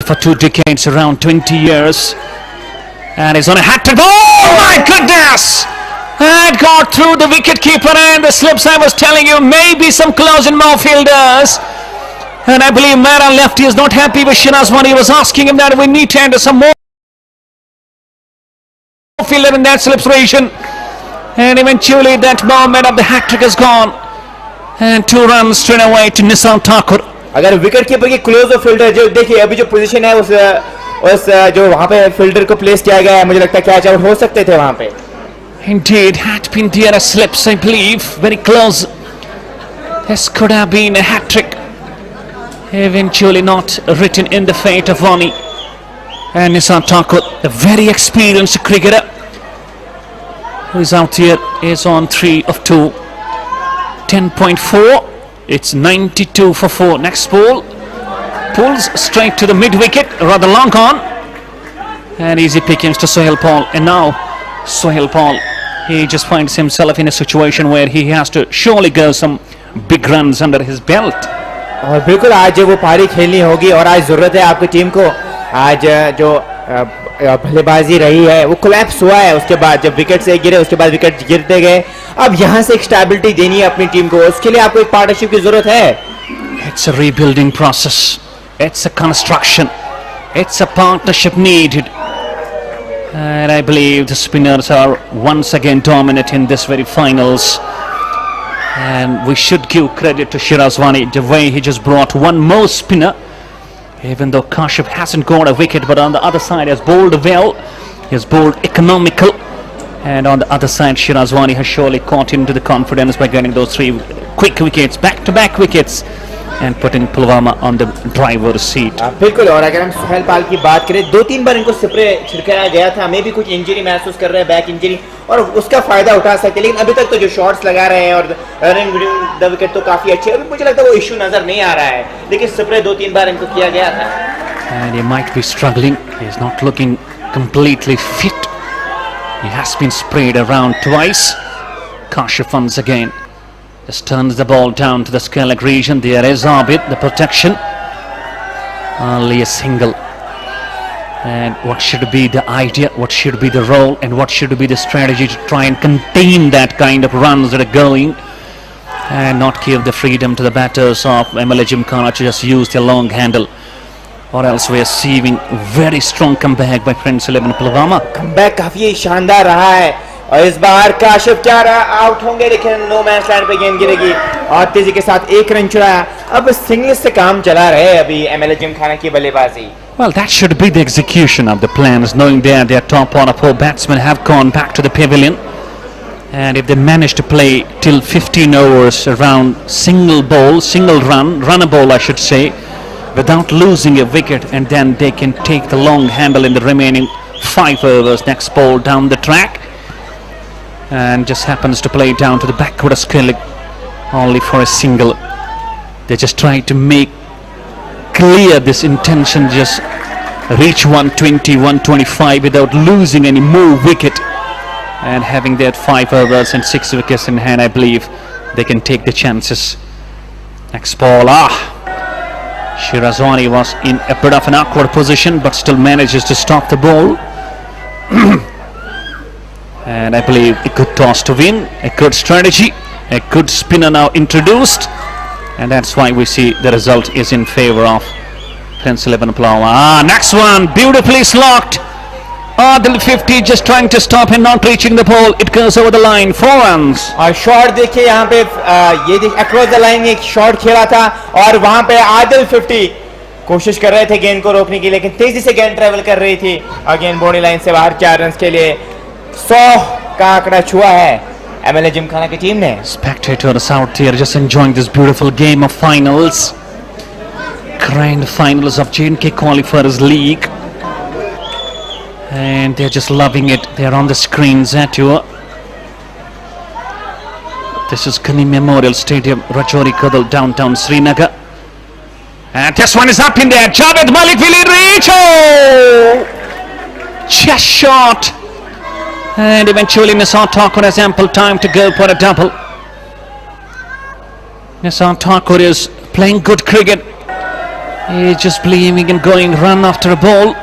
for 2 decades, around 20 years. And he's on a hat-trick. Oh my goodness! It got through the wicket-keeper and the slips. I was telling you, maybe some close in more fielders. And I believe Mara left. He is not happy with Shirazwani. He was asking him that we need to enter some more fielder in that slip situation. And eventually that moment of the hat-trick is gone. And 2 runs straight away to Nissan Thakur. अगर wicket keeper की close of fielder जो देखिए अभी जो position है उस जो वहां पे फील्डर को प्लेस किया गया है, मुझे लगता है कैच आउट हो सकते थे वहां पे. Indeed, had been near a slips, I believe, very close. This could have been a hat-trick. Eventually not written in the fate of Vani. And Nissan Thakur, a very experienced cricketer, who is out here, is on 3 of 2. 10.4. It's 92 for 4. Next ball pulls straight to the mid-wicket, rather long on. And easy pickings to Sohail Paul. And now Sohail Paul, he just finds himself in a situation where he has to surely go some big runs under his belt. और बिल्कुल आज वो पारी खेलनी होगी और आज जरूरत है आपकी टीम को. आज जो बल्लेबाजी रही है वो कोलैप्स हुआ है. उसके बाद जब विकेट से गिरे उसके बाद विकेट गिरते गए. अब यहाँ से एक स्टेबिलिटी देनी है अपनी टीम को. उसके लिए आपको एक पार्टनरशिप की जरूरत है. It's a rebuilding process. It's a construction. It's a partnership needed. And I believe the spinners are once again dominant in this very finals. And we should give credit to Shirazwani, the way he just brought one more spinner. Even though Kashif hasn't got a wicket, but on the other side has bowled well. He has bowled economical. And on the other side, Shirazwani has surely caught into the confidence by getting those 3 quick wickets, back-to-back wickets, and putting Pulwama on the driver's seat. बिल्कुल. और अगर हम सोहेल पाल की बात करें, 2-3 बार इनको spray छिड़काया गया था. मे भी कुछ इंजरी महसूस कर रहे हैं, बैक इंजरी, और उसका फायदा उठा सकते हैं. लेकिन अभी तक तो जो शॉट्स लगा रहे हैं और रनिंग द विकेट तो काफी अच्छे. अभी मुझे लगता है वो इशू नजर नहीं आ रहा है, लेकिन स्प्रे 2-3 बार इनको किया गया था. And he might be struggling. He is not looking completely fit. He has been sprayed around twice. Kashif once again just turns the ball down to the Skellig region. There is Abid, the protection. Only a single. And what should be the idea, what should be the role, and what should be the strategy to try and contain that kind of runs that are going and not give the freedom to the batters of MLA Gymkhana to just use their long handle. Or else we are seeing very strong comeback by Prince 11 Pulwama. Comeback काफी शानदार रहा है और इस बार काशिफ क्या रहा, out होंगे, लेकिन नो मैच लाइन पे गेंद गिरेगी और तेजी के साथ 1 रन चुराया. अब सिंगल से काम चला रहे अभी एमएलए जिमखाना की बल्लेबाजी. Well, that should be the execution of the plans, knowing that their top order 4 batsmen have gone back to the pavilion. And if they manage to play till 15 overs around single ball, single runner ball I should say, without losing a wicket, and then they can take the long handle in the remaining 5 overs. Next ball down the track, and just happens to play down to the backward of Skellig only for a single. They just try to make clear this intention, just reach 120, 125 without losing any more wicket, and having that 5 overs and 6 wickets in hand, I believe they can take the chances. Next ball, Shirazwani was in a bit of an awkward position, but still manages to stop the ball. And I believe a good toss to win, a good strategy, a good spinner now introduced, and that's why we see the result is in favor of Prince 11 Pulwama. Next one, beautifully slogged. Adil 50 just trying to stop and not reaching the ball. It goes over the line, 4 runs. और shot देखिए यहाँ पे ये देख across the line एक shot खेला था और वहां पे आदिल 50 कोशिश कर रहे थे गेंद को रोकने की, लेकिन तेजी से गेंद ट्रेवल कर रही थी और गेंद बॉडी लाइन से बाहर. 4 रन के लिए 100 का आंकड़ा छुआ है एमएलए जिमखाना की टीम ने. Spectators out there just enjoying this beautiful game of finals, grand finals of J&K Qualifiers League. And they're just loving it. They're on the screens at you. This is Kani Memorial Stadium, Rajouri Kadal, downtown Srinagar. And this one is up in there. Javed Malik, will he reach? Oh! Just shot. And eventually Nissan Thakur has ample time to go for a double. Nissan Thakur is playing good cricket. He's just believing in going run after a ball.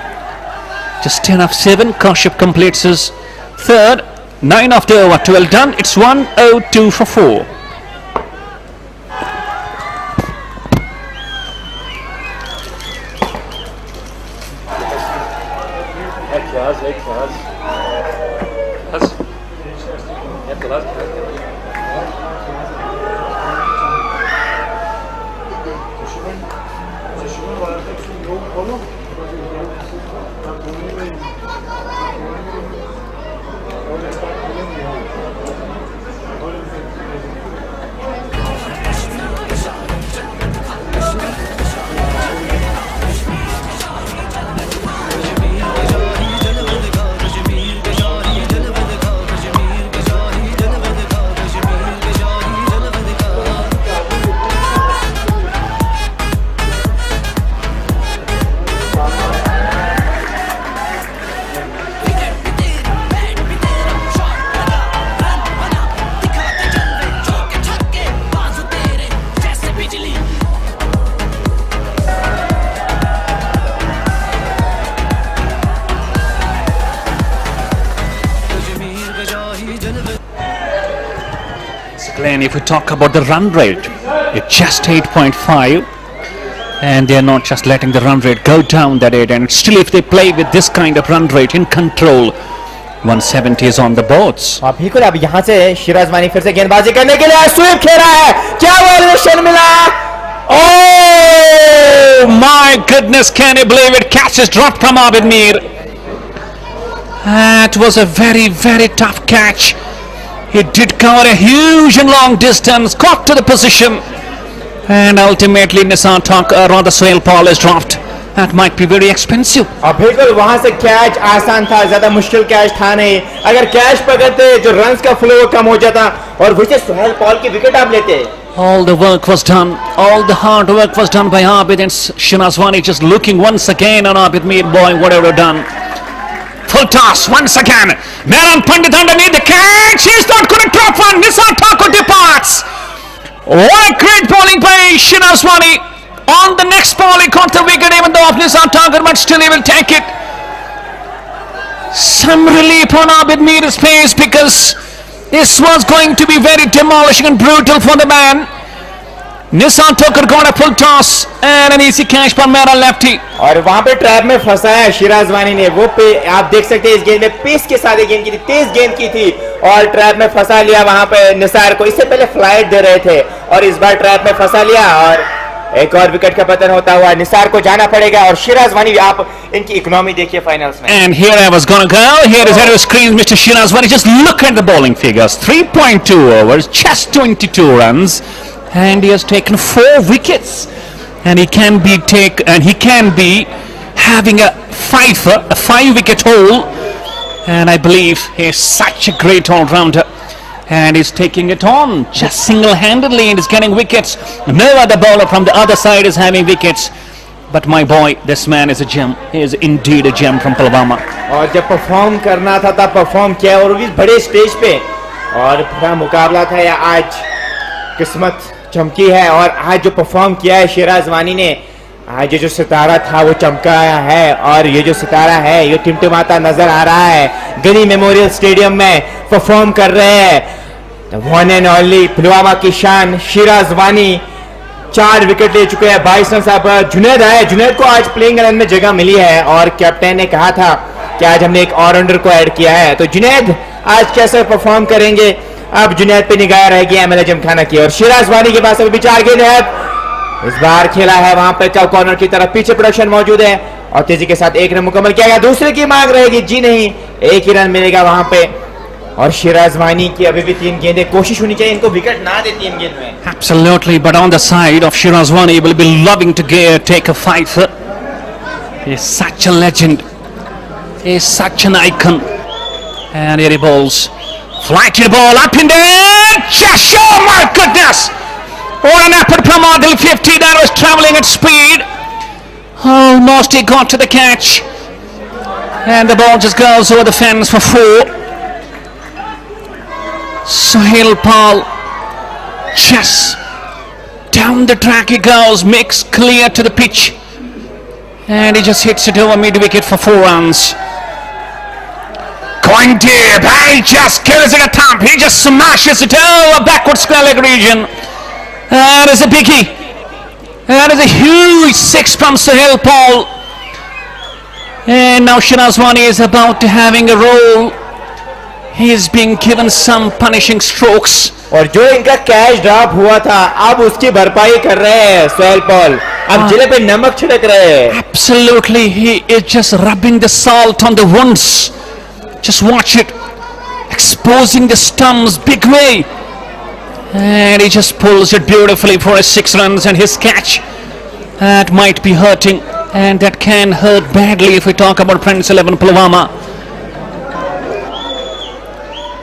Just 10 of 7. Kaushik completes his third. 9 after over. 12 done. It's 102 for 4. Glenn, if we talk about the run rate, it's just 8.5, and they're not just letting the run rate go down that 8, and still if they play with this kind of run rate in control, 170 is on the boards. बिल्कुल अब यहाँ से शिराज वानी फिर से गेंदबाजी करने के लिए स्वीप खेला है, क्या वायलेशन मिला? Oh my goodness, can you believe it? Catch is dropped from Abid Mir. That was a very, very tough catch. He did cover a huge and long distance, got to the position, and ultimately Nisar Talk, rather Sohail Paul is dropped. That might be very expensive. अब बिल्कुल वहां से catch आसान था, ज्यादा मुश्किल catch था नहीं. अगर कैच पकड़ते जो रन्स का फ्लो कम हो जाता और वजह सोहेल पॉल की विकेट आप लेते. All the work was done, all the hard work was done by Abid, and Shinazwani just looking once again on Abid Mir, boy, whatever done. Full toss once again. Meron Pandit underneath the catch. He's not going to drop one. Nisar Thakur departs. What a great bowling by Shinazwani. On the next ball, he caught the wicket even though of Nisar Thakur, but still he will take it. Some relief on Abid Mir's face because this was going to be very demolishing and brutal for the man. Nisar Thakur got a full toss and an easy catch for Mera lefty. और वहां पे trap में फंसाया शिराज वानी ने. वो पे आप देख सकते हैं इस गेंद में पेस के साथ गेंद की थी, तेज गेंद की थी और ट्रैप में फंसा लिया वहां पे निसार को. इससे पहले फ्लाइट दे रहे थे और इस बार ट्रैप में फंसा लिया और एक और विकेट का पतन होता हुआ निसार को जाना पड़ेगा. और शिराज वानी, आप इनकी इकोनॉमी देखिए फाइनल्स में. And here I was gonna go. Here is Hero screen, Mr. Shinazwani. Just look at the bowling figures. 3.2 overs, just 22 runs. And he has taken 4 wickets, and he can be having a 5-wicket haul, and I believe he is such a great all-rounder, and he's taking it on just single-handedly and is getting wickets. No other bowler from the other side is having wickets, but my boy, this man is a gem. He is indeed a gem from Pulwama. और जब perform करना था तब perform किया और भी बड़े stage पे. और बड़ा मुकाबला था या आज किस्मत चमकी है और आज जो परफॉर्म किया है शिराज वानी ने, आज ये जो सितारा था वो चमकाया है और ये जो सितारा है ये टिमटिमाता नजर आ रहा है. गनी मेमोरियल स्टेडियम में परफॉर्म कर रहे हैं वन एंड ओनली पुलवामा की शान शिराज वानी. 4 विकेट ले चुके हैं. 22 रन पर जुनैद आए. जुनैद को आज प्लेइंग 11 में जगह मिली है और कैप्टन ने कहा था कि आज हमने एक ऑलराउंडर को ऐड किया है. तो जुनैद आज कैसे परफॉर्म करेंगे, अब जुनैद पे निगाह रहेगी एमएलए जिमखाना की. और शिराज वानी के पास अभी 4 गेंद है. इस बार खेला है वहां पे चौक कॉर्नर की तरफ, पीछे प्रोडक्शन मौजूद है और तेजी के साथ 1 रन मुकम्मल किया गया. दूसरे की मांग रहेगी, जी नहीं, 1 ही रन मिलेगा वहां पे. और शिराज वानी की अभी भी 3 गेंदें, कोशिश होनी चाहिए इनको विकेट ना दे 3 गेंद में. Absolutely, but on the side of Shirazwani, he will be loving to take a 5. He is such a legend. He is such an icon. And here he bowls. Flighted ball up in there. Just, oh my goodness! What an effort from Adil 50 that was travelling at speed. Almost he got to the catch. And the ball just goes over the fence for 4. Sohail Paul, just down the track he goes, makes clear to the pitch And he just hits it over mid-wicket for 4 runs. Going deep, he just gives it a thump. He just smashes it over backward square leg region. That is a biggie. That is a huge 6 from Sohail Paul. And now Shirazwani is about to having a roll. He is being given some punishing strokes. और जो इनका catch drop हुआ था अब उसकी भरपाई कर रहे हैं सोहेल पॉल. अब जिले पे नमक छिड़क रहे हैं. Absolutely, he is just rubbing the salt on the wounds. Just watch it, exposing the stumps big way, and he just pulls it beautifully for his 6 runs. And his catch that might be hurting, and that can hurt badly if we talk about Prince 11 Pulwama.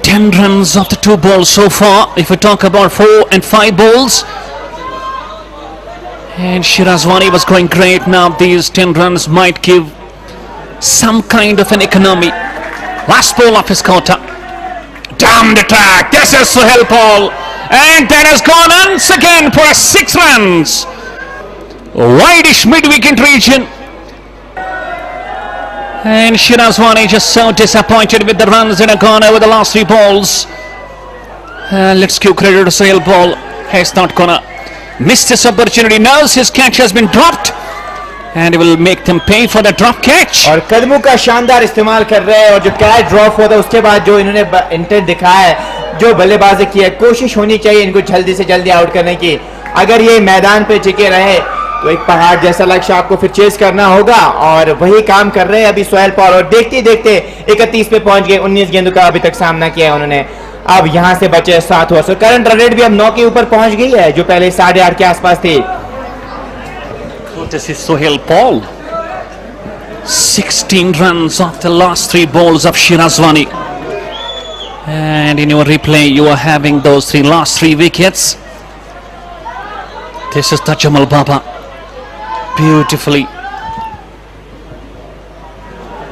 10 runs off the 2 balls so far. If we talk about 4 and 5 balls, and Shirazwani was going great. Now these 10 runs might give some kind of an economy. Last ball of his quarter. Down the track. This is Sohail Paul. And that has gone once again for 6 runs. Wideish mid-wicket region. And Shirazwani just so disappointed with the runs that have gone over the last 3 balls. Let's give credit to Sohail Paul. He's not gonna miss this opportunity. Knows his catch has been dropped. And he will make them pay for the drop catch. और कदमों का शानदार इस्तेमाल कर रहे हैं. और जो कैच ड्रॉप हुआ था उसके बाद जो इन्होंने इंटेंट दिखाया है, जो बल्लेबाजी की है, कोशिश होनी चाहिए इनको जल्दी से जल्दी आउट करने की. अगर ये मैदान पे टिके रहे तो एक पहाड़ जैसा लक्ष्य आपको फिर चेस करना होगा. और वही काम कर रहे हैं अभी सोहेल पॉल. और देखते देखते 31 पे पहुंच गए. 19 गेंदों का अभी तक सामना किया है उन्होंने. अब यहां से बचे 7 ओवर. करंट रन रेट भी अब 9 के ऊपर पहुंच गई है जो पहले 8.5 के आसपास थी. This is Sohail Paul. 16 runs off the last 3 balls of Shirazwani. And in your replay, you are having those last 3 wickets. This is Tajamal Baba. Beautifully.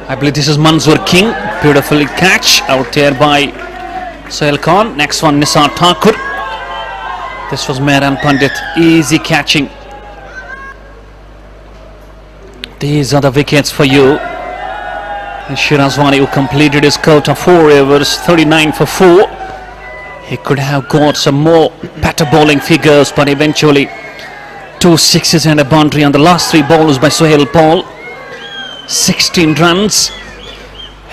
I believe this is Manzoor King. Beautifully catch out there by Sohail Khan. Next one, Nisar Thakur. This was Mehran Pandit. Easy catching. These are the wickets for you. And Shirazwani, who completed his quota 4 overs, 39 for 4. He could have got some more better bowling figures, but eventually 2 sixes and a boundary on the last 3 balls by Sohail Paul. 16 runs.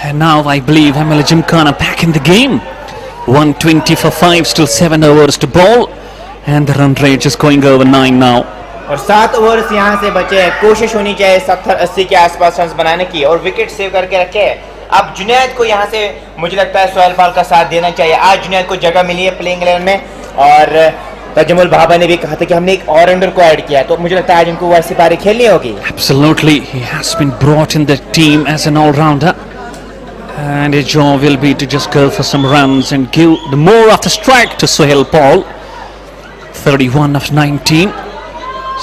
And now I believe Emil Jimkhana back in the game. 120 for 5, still 7 overs to bowl. And the run rate is going over 9 now. और 7 overs यहाँ से बचे हैं. कोशिश होनी चाहिए 70-80 के आसपास रन बनाने की और विकेट सेव करके रखे. अब जुनैद को यहाँ से मुझे लगता है सोहेल पाल का साथ देना चाहिए. आज जुनैद को जगह मिली है प्लेइंग 11 में. और तजमुल बाबा ने भी कहा था कि हमने एक ऑलराउंडर को ऐड किया, तो मुझे लगता है आज इनको वैसी पारी खेलनी होगी. Absolutely, he has been brought in the team as an all-rounder. And his job will be to just go for some runs and give the more of the strike to Sohail Paul. 31 of 19.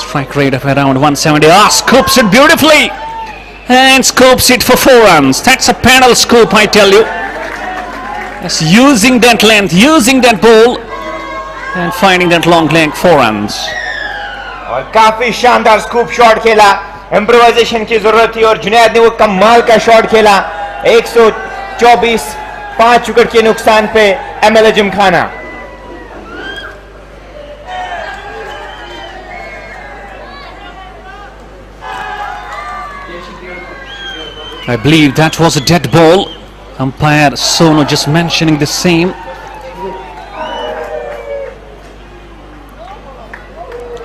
Strike rate of around 170. Scoops it beautifully. And scoops it for 4 runs. That's a panel scoop, I tell you. Just using that length, using that ball, and finding that long leg, 4 runs. और काफी शानदार scoop shot खेला. Improvisation की जरूरत थी और जुनैद ने वो कमाल का शॉट खेला. 124, 5 विकेट के नुकसान पे ML Gymkhana. I believe that was a dead ball. Umpire Sonu just mentioning the same.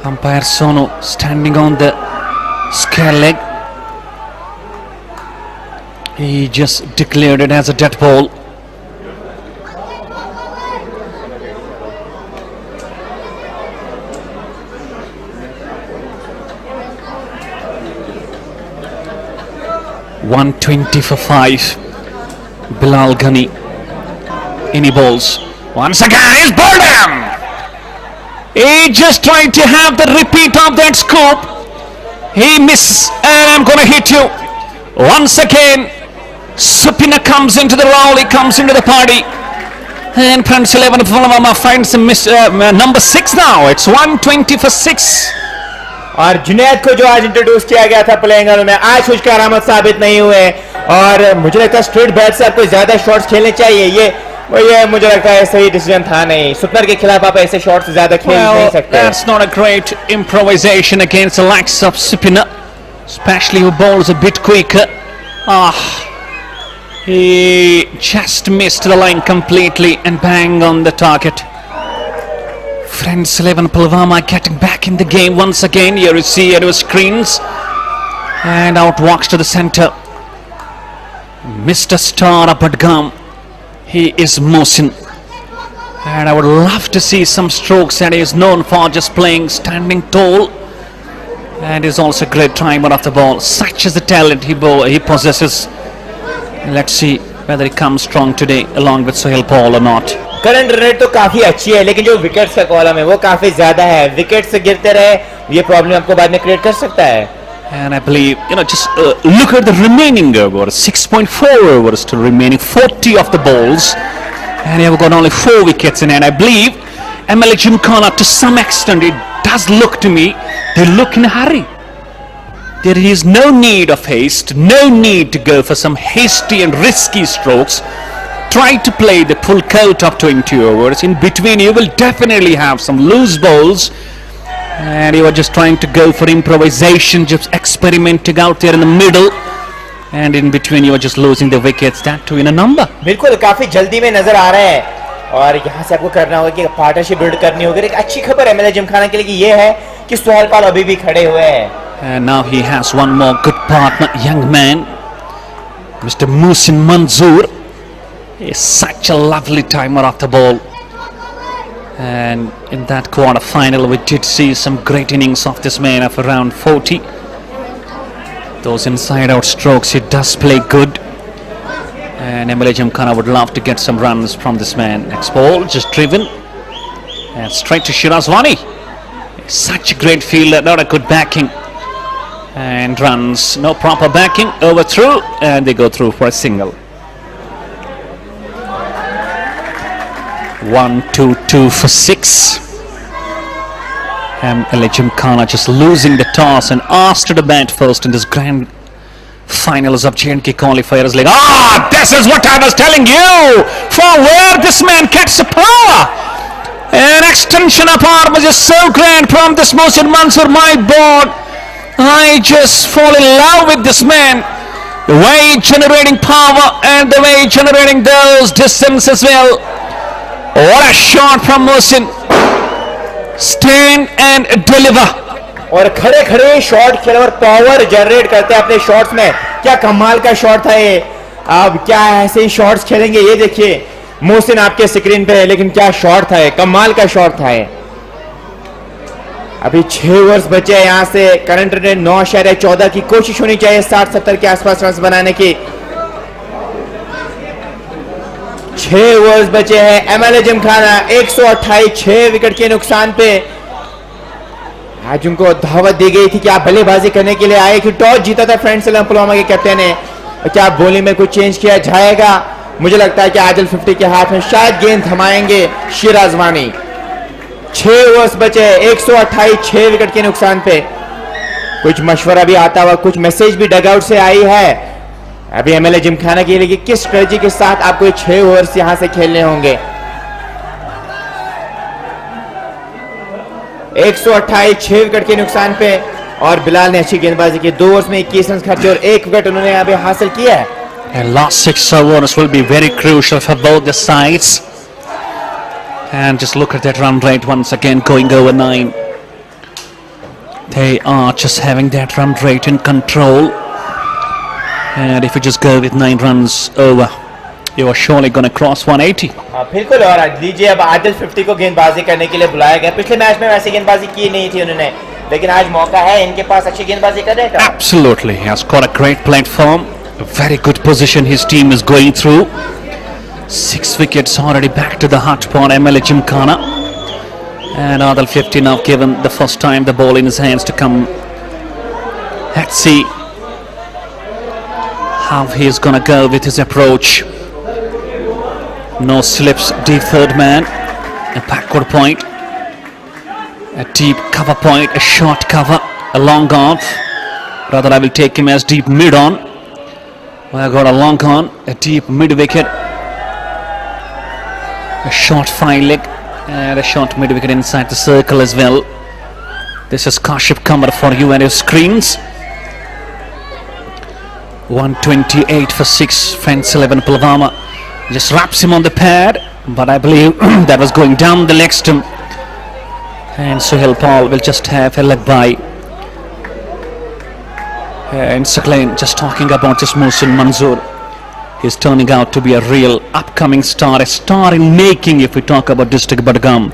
Umpire Sonu standing on the square leg. He just declared it as a dead ball. .120 for 5. Bilal Ghani. Any balls. Once again, he's bowled him. He just tried to have the repeat of that scoop. He missed, and I'm going to hit you. Once again, Supina comes into the role. He comes into the party. And Prince 11 Pulwama finds the number 6 now. It's 120 for 6. और जुनैद को जो आज introduce किया गया था playing में, आज कुछ करामत साबित नहीं हुए और मुझे लगता है स्ट्रेट बैट से आपको ज्यादा शॉट्स खेलने चाहिए। ये मुझे लगता है सही डिसीजन था नहीं। सुपनर के खिलाफ आप ऐसे शॉट्स ज्यादा खेल नहीं सकते। That's not a great improvisation against the likes of Sipina, especially who bowls a bit quicker. He just missed the line completely and bang on the target. Friends 11 Pulwama getting back in the game once again. Here you see at your screens, and out walks to the center Mr. Star of Budgam. He is Mohsin, and I would love to see some strokes, and he is known for just playing standing tall, and is also a great timer of the ball. Such is the talent he possesses. Let's see whether he comes strong today along with Sohail Paul or not. Current rate तो काफी अच्छी है, लेकिन जो wickets का column है वो काफी ज्यादा है। विकेट्स गिरते रहे, ये प्रॉब्लम आपको बाद में क्रिएट कर सकता है। And I believe, just look at the remaining overs, 6.4 overs to remaining, 40 of the balls, and you have got only 4 wickets in. And I believe MLA Gymkhana, to some extent, it does look to me, they look in a hurry. There is no need of haste, no need to go for some hasty and risky strokes. Try to play the full count of 20 overs. In between, you will definitely have some loose balls. And you are just trying to go for improvisation, just experimenting out there in the middle, and in between you are just losing the wickets, that too in a number. बिल्कुल काफी जल्दी में नजर आ रहे हैं और यहाँ से आपको करना होगा कि पार्टनरशिप बिल्ड करनी होगी। एक अच्छी खबर एमएलए जिमखाना के लिए ये है कि सोहेल पाल अभी भी खड़े हुए हैं। And now he has one more good partner, young man, Mr. Mohsin Manzoor. He is such a lovely timer of the ball. And in that quarter final we did see some great innings of this man of around 40. Those inside out strokes, he does play good, and MLA Gymkhana would love to get some runs from this man. Next ball just driven and straight to Shirazwani. Such a great fielder, not a good backing, and runs, no proper backing, overthrew, and they go through for a single. 1-2-2 for 6. MLA Gymkhana just losing the toss and asked to bat first in this grand finals of J&K qualifiers league. This is what I was telling you, for where this man gets the power. An extension of arm was just so grand from this Mohsin Manzoor. My board, I just fall in love with this man. The way he's generating power and the way he's generating those distance as well. What a shot from Mohsin. Stand and deliver. और खड़े खड़े shot खेल और power generate करते हैं अपने shots में। क्या कमाल का शॉट था ये। अब क्या ऐसे ही शॉट्स खेलेंगे, ये देखिए मोहसिन आपके स्क्रीन पे है, लेकिन क्या शॉट था ये, कमाल का शॉट था ये। अभी 6 ओवर्स बचे हैं, यहाँ से करंट रेट 9.14 की कोशिश होनी चाहिए 60-70 के आसपास रन बनाने की। 6 ओवर्स बचे हैं। एमएलए जिमखाना 128, 6 विकेट के नुकसान पे। आज उनको दावत दी गई थी कि आप बल्लेबाजी करने के लिए आए, कि टॉस जीता था फ्रेंड्स पुलवामा के कैप्टन ने। क्या बॉलिंग में कुछ चेंज किया जाएगा? मुझे लगता है कि आदिल 50 के हाथ में शायद गेंद थमाएंगे शिराजवानी। 6 ओवर्स बचे, 128, 6 विकेट के नुकसान पे। कुछ मशवरा भी आता हुआ, कुछ मैसेज भी डगआउट से आई है अभी एमएलए जिमखाना के लिए कि किस स्ट्रेटजी के साथ आपको 6 ओवर्स यहां से खेलने होंगे। 128, 6 विकेट के नुकसान पे, और बिलाल ने अच्छी गेंदबाजी की। 2 ओवर्स में 21 रन खर्चे और 1 विकेट उन्होंने अभी हासिल किया है। And last 6 overs will be very crucial for both the sides. And just look at that run rate once again, going over 9. They are just having that run rate in control. And if you just go with 9 runs over, you are surely going to cross 180. बिल्कुल। और लीजिए अब आदिल 50 को गेंदबाजी करने के लिए बुलाया गया। पिछले मैच में वैसी गेंदबाजी की नहीं थी उन्होंने, लेकिन आज मौका है इनके पास अच्छी गेंदबाजी करने का। Absolutely, he has got a great platform, a very good position his team is going through. 6 wickets already back to the hot for MLA Gymkhana, and Adil 50 now given the first time the ball in his hands to come. Let's see how he is going to go with his approach. No slips, deep third man, a backward point, a deep cover point, a short cover, a long on. Rather, I will take him as deep mid on. I got a long on, a deep mid wicket, a short fine leg, and a short mid wicket inside the circle as well. This is Kashif Kamar for you and your screens. 128 for 6. Friends 11 Pulwama just wraps him on the pad, but I believe that was going down the leg stump. And Suhail Paul will just have a leg by. And Sakleen just talking about this Mohsin Manzoor. He's turning out to be a real upcoming star, a star in making if we talk about District Budgam.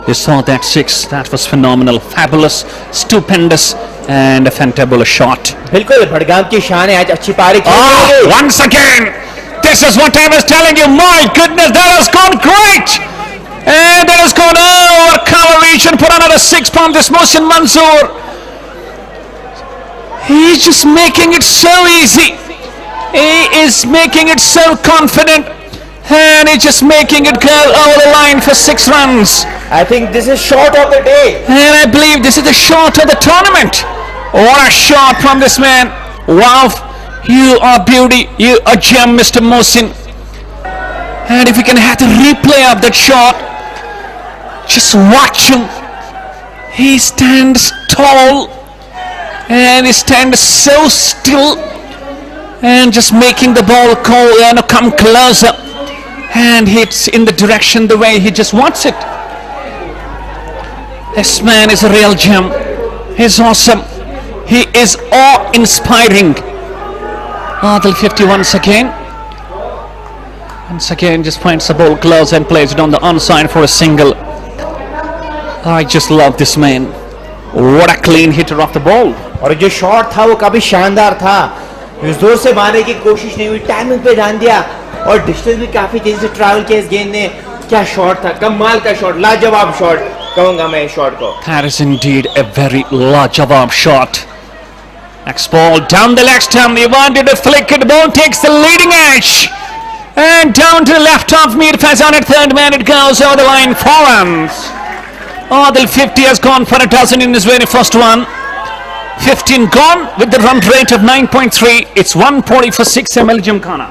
You saw that 6, that was phenomenal, fabulous, stupendous, and a fantabulous shot. बिल्कुल भड़गाम की शान है आज अच्छी पारी once again, this is what I was telling you. My goodness, that has gone great, and that has gone over coverage and put another 6 from this Mohsin Manzoor. He's just making it so easy. He is making it so confident, and he's just making it go over the line for 6 runs. I think this is shot of the day. And I believe this is the shot of the tournament. What a shot from this man. Wow, you are beauty, you are gem, Mr. Mohsin. And if you can have the replay of that shot, just watch him. He stands tall and he stands so still and just making the ball come closer and hits in the direction the way he just wants it. This man is a real gem. He's awesome. He is awe-inspiring. Adil 50 once again. Once again just finds the ball close and plays it on the onside for a single. I just love this man. What a clean hitter of the ball. और जो shot था वो काफी शानदार था. उस दूर से मारने की कोशिश नहीं हुई, टाइमिंग पे ध्यान दिया और डिस्टेंस भी काफी तेजी से ट्रैवल किया इस गेंद ने. क्या शॉट था, कमाल का शॉट, लाजवाब शॉट कहूंगा मैं इस शॉट को. That is indeed a very लाजवाब shot. Next ball down the leg stump. He wanted to flick it. The ball takes the leading edge and down to the left of Mir Fazan at third man. It goes over the line, 4 runs. Adil 50 has gone for a dozen in his very first one. 15 gone with the run rate of 9.3. It's 140 for 6. ML Gymkhana.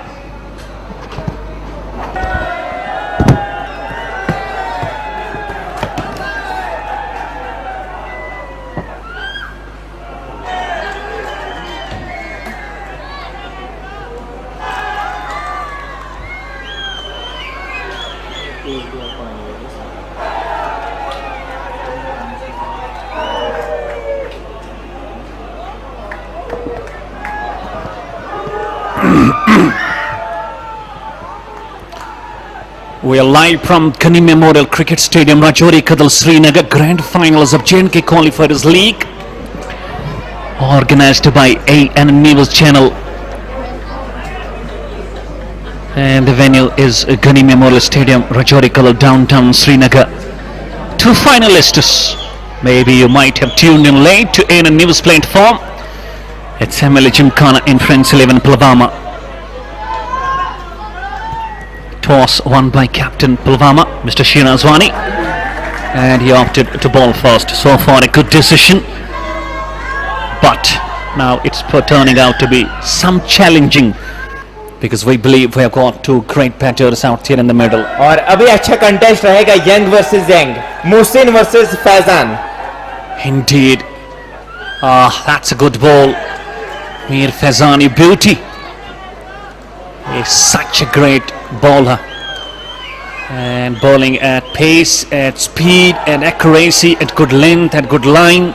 We are live from Ghani Memorial Cricket Stadium, Rajouri Kadal, Srinagar. Grand finals of J&K Qualifiers League, organized by AN News Channel. And the venue is Ghani Memorial Stadium, Rajouri Kadal, downtown Srinagar. 2 finalists. Maybe you might have tuned in late to AN News platform. It's ML Gymkhana in Friends 11 Pulwama. Toss won by Captain Pulwama, Mr. Shirazwani, and he opted to bowl first. So far a good decision, but now it's turning out to be some challenging because we believe we have got 2 great batters out here in the middle. और अभी अच्छा contest रहेगा, young versus young, Mohsin versus Faizan. Indeed. That's a good ball. Mir Fazani beauty. He's such a great bowler, and bowling at pace, at speed, and accuracy, at good length, at good line,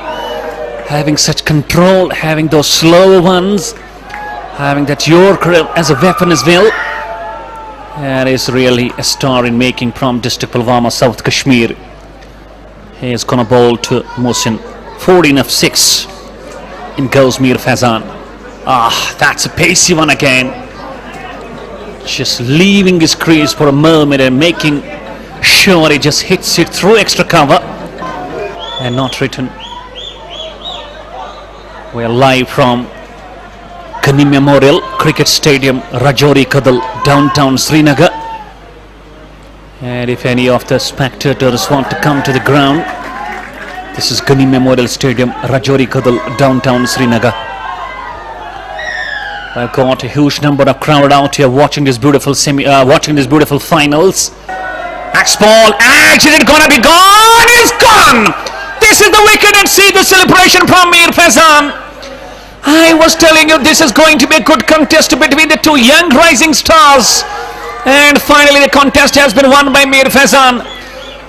having such control, having those slow ones, having that Yorker as a weapon as well. And is really a star in making from District Pulwama, South Kashmir. He is gonna bowl to Mohsin. 14 of 6 in goes Mir Fazan. That's a pacey one again. Just leaving his crease for a moment and making sure he just hits it through extra cover and not written. We are live from Ghani Memorial Cricket Stadium, Rajouri Kadal, downtown Srinagar. And if any of the spectators want to come to the ground, This is Ghani Memorial Stadium, Rajouri Kadal, downtown Srinagar. I've got a huge number of crowd out here watching this beautiful finals. Next ball, is it gonna be gone? It's gone! This is the wicket, and see the celebration from Mir Faizan. I was telling you this is going to be a good contest between the two young rising stars. And finally the contest has been won by Mir Faizan.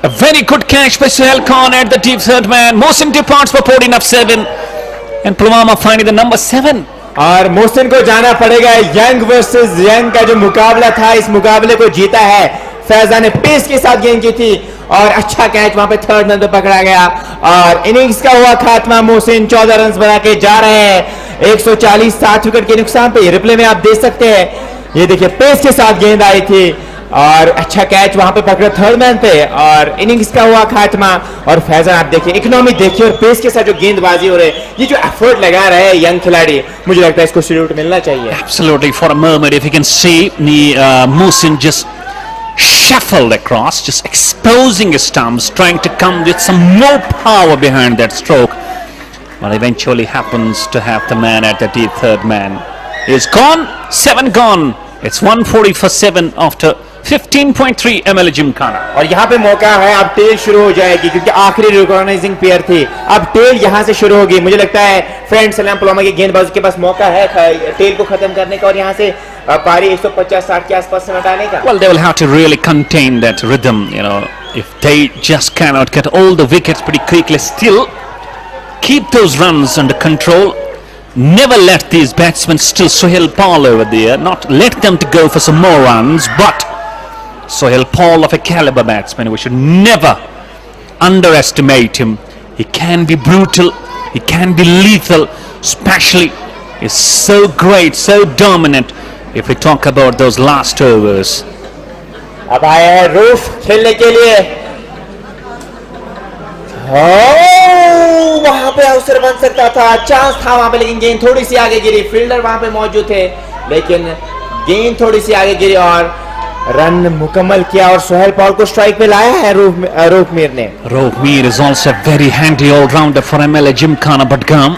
A very good catch by Suhail Khan at the deep third man. Mohsin departs for 14 of 7. And Pulwama finding the number 7. और मोहसिन को जाना पड़ेगा. Young versus young का जो मुकाबला था, इस मुकाबले को जीता है फैजान ने. पेस के साथ गेंद की थी और अच्छा कैच वहां पे थर्ड रन पे पकड़ा गया. और इनिंग्स का हुआ खात्मा. मोहसिन 14 रन बना के जा रहे हैं 140 7 विकेट के नुकसान पे. रिप्ले में आप देख सकते हैं, ये देखिए पेस के साथ गेंद आई थी और अच्छा कैच वहां पे पकड़ा थर्ड मैन पे. और इनिंग्स का हुआ खात्मा. और फैजान आप देखिए, इकोनॉमी देखिए और पेस के साथ जो गेंदबाजी हो रही है, ये जो एफर्ट लगा रहे हैं यंग खिलाड़ी, मुझे लगता है इसको सैल्यूट मिलना चाहिए. Absolutely, for a moment, if you can see Mohsin just shuffled across, just exposing his stumps, trying to come with some more power behind that stroke, but eventually happens to have the man at the deep third man. He's gone, 7 gone. It's 140 for 7 after 15.3 ML Gymkhana. और यहाँ पे मौका है, अब tell शुरू हो जाएगी क्योंकि आखिरी रिकॉग्नाइजिंग पेयर थी. अब टेल यहाँ से शुरू होगी. मुझे लगता है फ्रेंड सलाम पुलवामा के गेंदबाज के पास मौका है टेल को खत्म करने का और यहाँ से पारी 150-60 के आसपास समेटाने का. Well, they will have to really contain that rhythm, you know. If they just cannot get all the wickets pretty quickly, still keep those runs under control. Never let these batsmen still Suhail Paul over there, not let them to go for some more runs, but Suhail Paul of a caliber batsman, we should never underestimate him. He can be brutal, he can be lethal, especially is so great, so dominant if we talk about those last overs. अब आया है roof खेलने के लिए. वहां पे अवसर बन सकता था, चांस था वहां पे, लेकिन गेंद थोड़ी सी आगे गिरी. फील्डर वहां पे मौजूद थे लेकिन गेंद थोड़ी सी आगे गिरी और रन मुकम्मल किया और सुहेल पॉल को स्ट्राइक पे लाया है रूफ मीर ने. Rohit Mir is also a very handy all-rounder for MLA Gymkhana Budgam.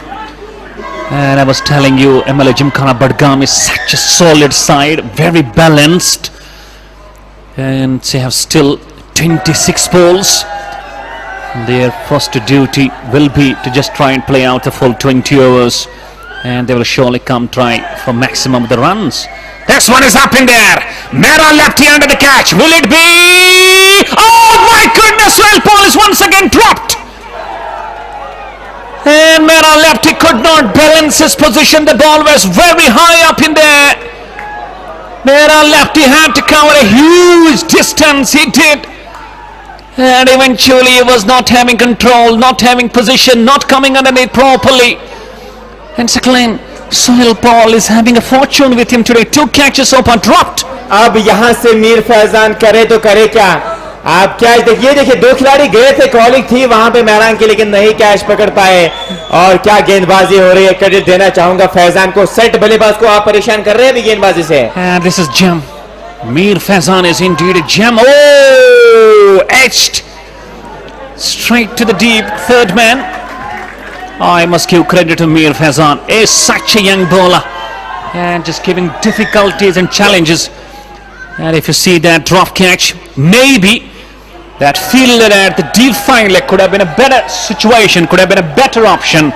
And I was telling you, MLA Gymkhana Budgam is such a solid side, very balanced. And they have still 26 balls. Their first duty will be to just try and play out the full 20 overs. And they will surely come try for maximum of the runs. This one is up in there. Mera lefty under the catch. Will it be? Oh my goodness! Well, Paul is once again dropped. And Mera lefty could not balance his position. The ball was very high up in there. Mera lefty had to cover a huge distance. He did. And eventually he was not having control, not having position, not coming underneath properly. And second, Suhail Paul is having a fortune with him today. 2 catches up are dropped. अब यहाँ से मीर फैजान करे तो करे क्या. आप catch देखिए 2 खिलाड़ी गए थे, कॉलिंग थी वहां पे मैदान की, लेकिन नहीं कैच पकड़ पाए. और क्या गेंदबाजी हो रही है. क्रेडिट देना चाहूंगा फैजान को. सेट बल्लेबाज को आप परेशान कर रहे हैं अभी गेंदबाजी से. And this is gem. Mir Faizan is indeed a gem. Oh, etched straight to the deep third man. I must give credit to Mir Faizan. Is such a young bowler and just giving difficulties and challenges. And if you see that drop catch, maybe that fielder at the deep fine leg could have been a better situation, could have been a better option.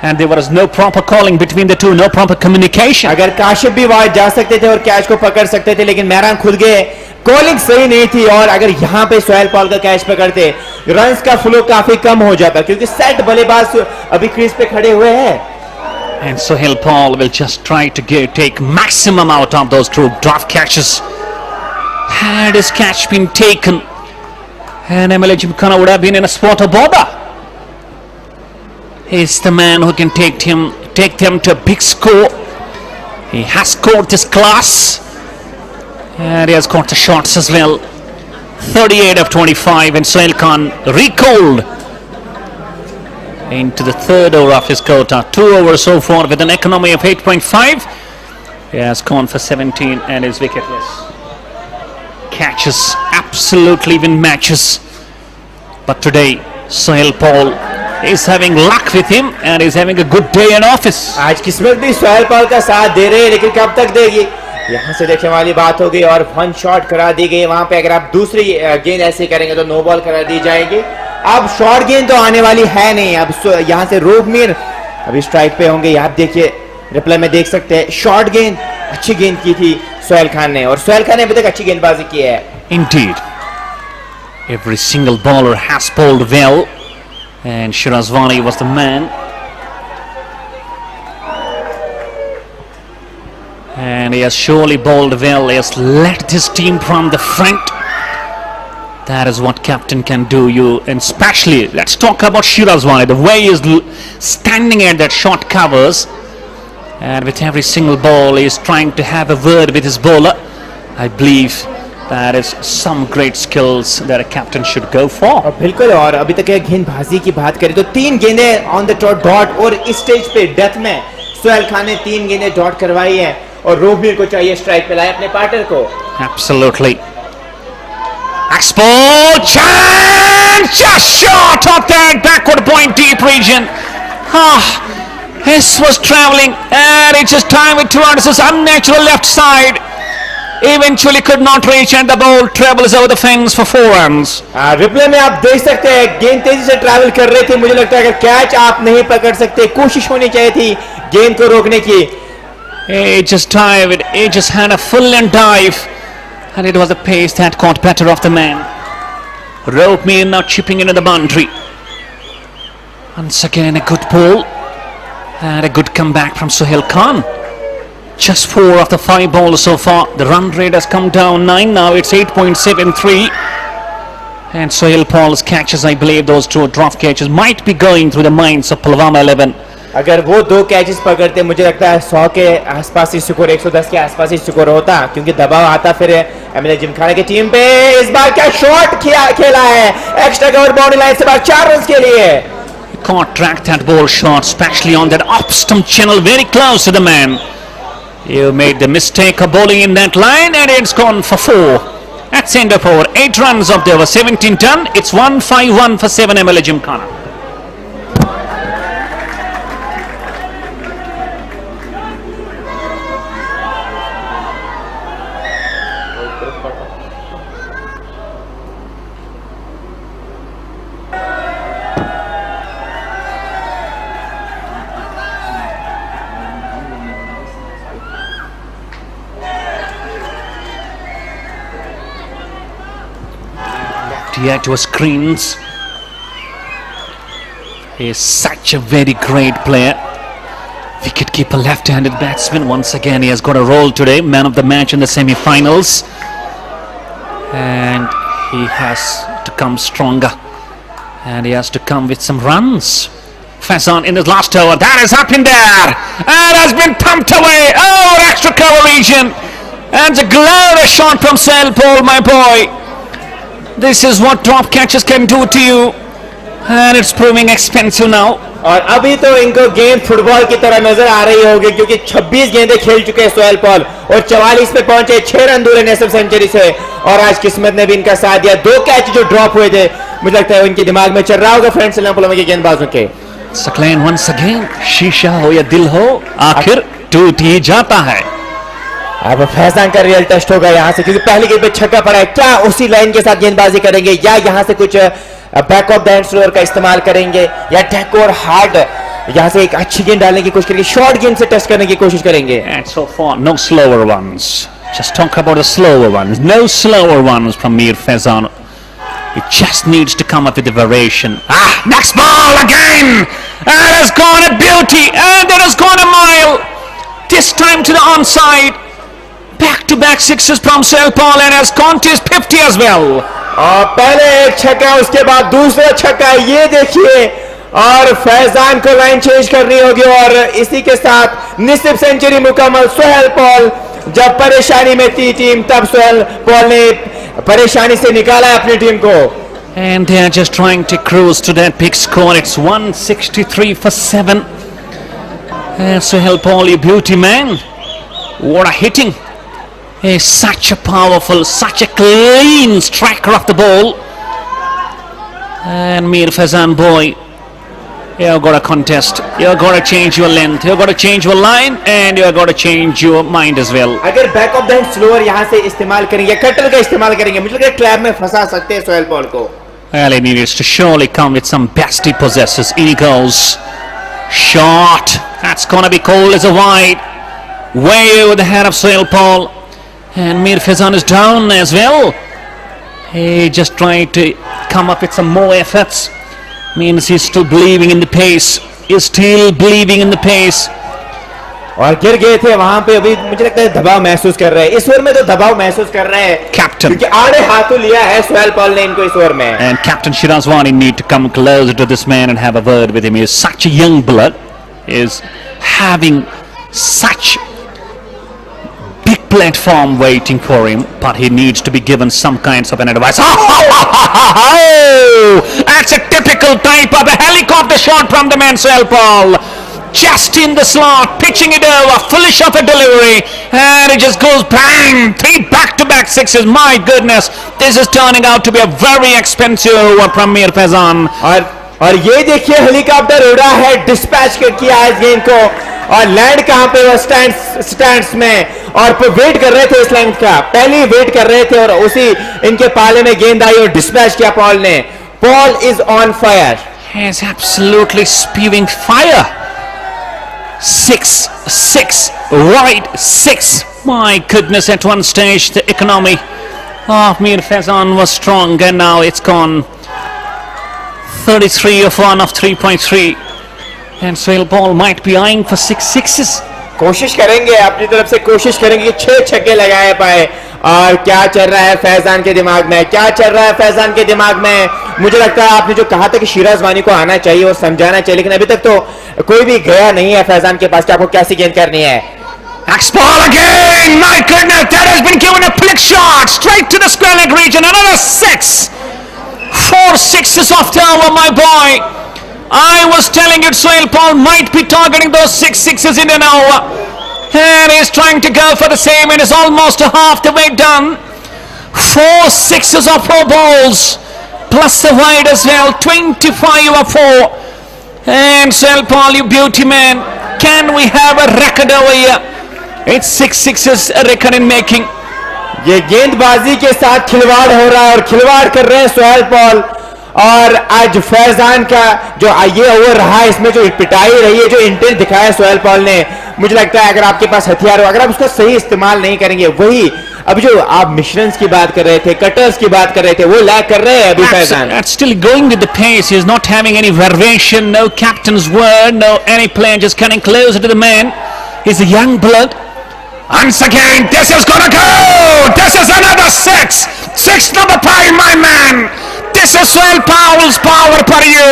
And there was no proper calling between the two, no proper communication. अगर काशिफ भी वहां जा सकते थे और catch को पकड़ सकते थे, लेकिन मैरान खुद गए. कॉलिंग सही नहीं थी और अगर यहां पे सुहेल पॉल का कैच पकड़ते, रन्स का फ्लो काफी कम हो जाता क्योंकि सेट बल्लेबाज अभी क्रीज पे खड़े हुए हैं. And Suhail Paul will just try to take maximum out of those two drop catches. Had his catch been taken, and MLA Gymkhana would have been in a spot of bother. He's the man who can take them to a big score. He has scored this class, and he has got the shots as well. 38 of 25, and Suhail Khan recalled into the third over of his quota. 2 overs so far with an economy of 8.5. He has gone for 17 and is wicketless. Catches absolutely win matches, but today Suhail Paul He's having luck with him and he's having a good day in office. आज किस्मत भी Sohail Paul का साथ दे रहे हैं, लेकिन कब तक देगी, यहाँ से देखने वाली बात होगी। और 1 शॉट करा दी गई वहां पे। अगर आप दूसरी गेंद ऐसे करेंगे तो नो बॉल करा दी जाएगी। अब शॉर्ट गेंद तो आने वाली है नहीं। अब यहाँ से रोगमीर अभी स्ट्राइक पे होंगे। आप देखिए रिप्ले में देख सकते हैं, शॉर्ट गेंद अच्छी गेंद की थी सोहेल खान ने, और सोहेल खान ने अभी तक अच्छी गेंदबाजी की है। Indeed, every single bowler has bowled well, and Shirazwani was the man. And he has surely bowled well. He has led this team from the front. That is what captain can do. And especially, let's talk about Shirazwani. The way he is standing at that short covers, and with every single ball, he is trying to have a word with his bowler. I believe that is some great skills that a captain should go for. और बिल्कुल, और अभी तक गेंदबाजी की बात करें तो 3 गेंदें ऑन द डॉट, और इस स्टेज पे डेथ में सोहेल खान ने 3 गेंदें डॉट करवाई है, और रोगमीर को चाहिए स्ट्राइक पे लाए अपने पार्टनर को। Absolutely. Export chance, just short of that backward point deep region. This was travelling and it just timed it towards his unnatural left side. Eventually could not reach, and the ball travels over the fence for 4 runs. Replay में आप देख सकते हैं गेंद तेजी से travel कर रही थी। मुझे लगता है अगर कैच आप नहीं पकड़ सकते, कोशिश होनी चाहिए थी गेंद को रोकने की। He just dived, he just had a full and dive, and it was the pace that caught better of the man. Ropemeer now chipping into the boundary. Once again a good ball and a good comeback from Sohail Khan. Just 4 of the 5 balls so far. The run rate has come down 9 now. It's 8.73. And Sohail Paul's catches, I believe those 2 drop catches might be going through the minds of Pulwama 11. अगर वो 2 catches पकड़ते, मुझे लगता है 100 के आसपास ही score, 110 के आसपास ही स्कोर होता, क्योंकि दबाव आता फिर एमएलए जिमखाना की टीम पे। इस बार क्या शॉट खेला है, एक्स्ट्रा कवर बाउंड्री लाइन से बाहर 4 रन के लिए। Can't track that ball short, especially on that off stump channel, very close to the man. You made the mistake of bowling in that line, and it's gone for 4. That's end of over. 8 runs up there, 17 done. It's 1-5-1 for 7 MLA Gymkhana. Here to screens. He is such a very great player. Wicketkeeper, left-handed batsman. Once again, he has got a role today. Man of the match in the semi-finals. And he has to come stronger. And he has to come with some runs. Faizan in his last over. That is up in there. And has been pumped away. Oh, extra cover region. And a glorious shot from Sohail Paul, my boy. This is what drop catches can do to you, and it's proving expensive now. और अभी तो इनको गेंद football की तरह नजर आ रही होगी, क्योंकि 26 गेंदें खेल चुके हैं सोहेल पॉल, और 44 पे पहुंचे, 6 रन दूर है नेशनल सेंचुरी से। और आज किस्मत ने भी इनका साथ दिया। 2 कैच जो ड्रॉप हुए थे, मुझे लगता है उनके दिमाग में चल रहा होगा फ्रेंड्स के गेंदबाजों के। सकलैन once again, शीशा हो या दिल हो, आखिर टूट ही जाता है। अब फैजान का रियल टेस्ट होगा यहाँ से, क्योंकि पहली गेंद पे छक्का पड़ा है। क्या उसी लाइन के साथ गेंदबाजी करेंगे, या यहाँ से कुछ back of the hand slower का इस्तेमाल करेंगे, या टैक और हार्ड यहाँ से एक अच्छी गेंद डालने की कोशिश करेंगे, शॉर्ट गेंद से टेस्ट करने की कोशिश करेंगे। And so far, no slower ones. Just talk about the slower ones. No slower ones from Mir Faizan. It just needs to come up with the variation. Next ball again! And it has gone a beauty, and it has gone a mile. This time to the onside. Back-to-back sixes from Sohail Paul, and has gone to his 50 as well. और पहले एक छक्का, उसके बाद दूसरा छक्का, ये देखिए। और फैजान को लाइन चेंज करनी होगी, और इसी के साथ निस्फ सेंचुरी मुकम्मल। सोहेल पॉल जब परेशानी में थी टीम, तब सोहेल पॉल ने परेशानी से निकाला है अपनी टीम को। And they are just trying to cruise to that big score. It's 163 for 7. And Sohail Paul, you beauty man. What a hitting. He's such a powerful, such a clean striker of the ball. And Mir Faizan boy, You've got to contest. You've got to change your length. You've got to change your line, and you've got to change your mind as well. अगर back of the hand slower यहाँ से इस्तेमाल करेंगे, cutter का इस्तेमाल करेंगे, मुझे लगता है क्लैब में फंसा सकते हैं सोहेल पॉल को. Well, he needs to surely come with some best he possesses. In he goes. Shot. That's going to be called as a wide. Way over the head of Sohail Paul. And Mir Faizan is down as well. He just tried to come up with some more efforts. Means he's still believing in the pace. He's still believing in the pace. और गिर गए थे वहां पे. अभी मुझे लगता है दबाव महसूस कर रहे हैं. इस ओवर में तो दबाव महसूस कर रहे हैं. Captain. क्योंकि आड़े हाथों लिया है सोहेल पॉल ने इनको इस ओवर में. And Captain Shirazwani need to come closer to this man and have a word with him. He is such a young blood. He is having such big platform waiting for him, but he needs to be given some kinds of an advice. Oh, that's a typical type of a helicopter shot from the man Sohail Paul. Just in the slot, pitching it over, foolish of a delivery, and it just goes bang. 3 back-to-back sixes. My goodness, this is turning out to be a very expensive over from Mir Faizan. और ये देखिए helicopter उड़ा है, dispatch किया है इस गेंद को, और लैंड कहां पे? वो स्टैंड्स में, और वेट कर रहे थे इस लेंथ का. पहले वेट कर रहे थे और उसी इनके पाले में गेंद आई और डिस्पैच किया पॉल ने. Paul is on fire. He is absolutely spewing fire. 6, right 6. My goodness, at one stage the economy of Mir Faizan was strong, and now it's gone. 33 of 1 of 3.3, and Sohail Paul might be eyeing for 6 sixes. कोशिश करेंगे, अपनी तरफ से कोशिश करेंगे कि 6 छक्के लगाए पाए. और क्या चल रहा है फैजान के दिमाग में? क्या चल रहा है फैजान के दिमाग में? मुझे लगता है आपने जो कहा था कि शिराजवानी को आना चाहिए और समझाना चाहिए, लेकिन अभी तक तो कोई भी गया नहीं है फैजान के पास कि आपको कैसी गेंद करनी है. Ball again! My goodness, that has been given a flick shot straight to the square leg region. Another 6. 4 sixes off the hour, my boy. I was telling you Sohail Paul might be targeting those 6 sixes in an hour, and he's trying to go for the same, and is almost half the way done. 4 sixes of 4 balls, plus the wide as well. 25 of 4. And Sohail Paul, you beauty man, can we have a record over here? It's 6 sixes, a record in making. ये गेंदबाजी के साथ खिलवाड़ हो रहा है और खिलवाड़ कर रहे हैं सोहेल पॉल. और आज फैजान का जो ये ओवर रहा है, इसमें जो पिटाई रही है, जो इंटेंस दिखाया सोहेल पॉल ने, मुझे लगता है अगर आपके पास हथियार हो, अगर आप उसका सही इस्तेमाल नहीं करेंगे, वही अब जो आप मिशरन्स की बात कर रहे थे, कटर्स की बात कर रहे थे, वो लैग कर रहे हैं अभी Faizan. Still going with the pace. He is not having any variation, no captain's word, no any player, just getting closer to the man. He's a young blood. Once again, this is gonna go. This is another 6. 6 number 5, my man. This is Sohail Paul's power for you.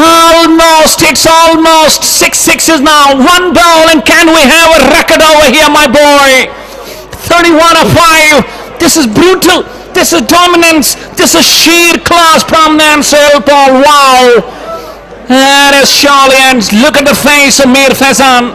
Almost, it's almost 6 sixes now. 1 ball, and can we have a record over here, my boy? 31 of 5. This is brutal. This is dominance. This is sheer class from Sohail Paul. Wow. That is surely, and look at the face of Mir Faizan.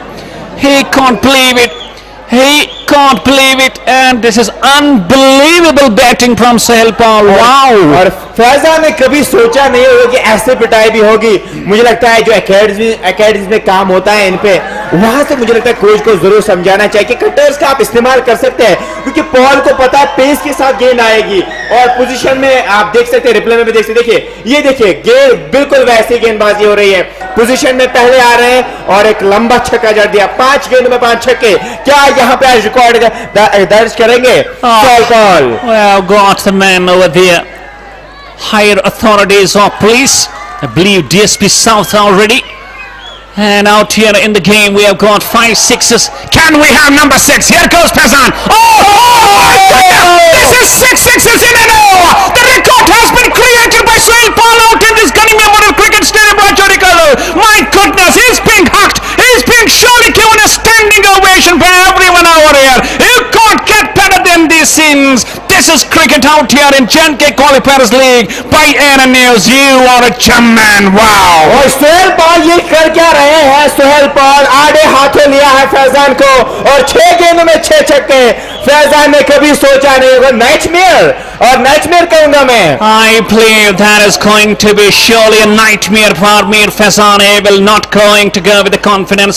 He can't believe it. He can't believe it, and this is unbelievable batting from Sohail Paul. Wow! और फैजान ने कभी सोचा नहीं होगा कि ऐसे पिटाई भी होगी. मुझे लगता है जो एकेडमी में काम होता है इन पे, वहां से मुझे लगता है कोच को जरूर समझाना चाहिए कि कटर्स का आप इस्तेमाल कर सकते हैं, क्योंकि पॉल को पता है पेस के साथ गेंद आएगी. और पोजीशन में आप देख सकते हैं, रिप्ले में भी देख सकते, देखिए ये देखिए गेंद बिल्कुल वैसी गेंदबाजी हो रही है. पोजीशन में पहले आ रहे हैं और एक लंबा छक्का जड़ दिया. 5 गेंद में 5 छक्के. क्या यहाँ पे आज रिकॉर्ड दर्ज करेंगे Sohail Paul? Well, got the man over there. Higher authorities of police, I believe DSP South already. And out here in the game, we have got 5 sixes. Can we have number 6? Here goes Faizan. This is 6 sixes in an hour. The record has been created by Sohail Paul out in this Gunny Memorial Cricket Stadium, Rajorikalo. My goodness, he's being hugged. He's being surely given a standing ovation for everyone over here. You can't get better than these scenes. This is cricket out here in J&K Qualifiers League by ANN News. You are a gem man. Wow. और Sohail Paul ये कर क्या रहे हैं? Sohail Paul आड़े हाथों लिया है फैजान को और 6 गेंदों में 6 छक्के। फैजान ने कभी सोचा नहीं होगा नाइटमेयर, और नाइटमेयर कहूंगा मैं। I believe that is going to be surely a nightmare for Mir Fazan. He will not going to go with the confidence.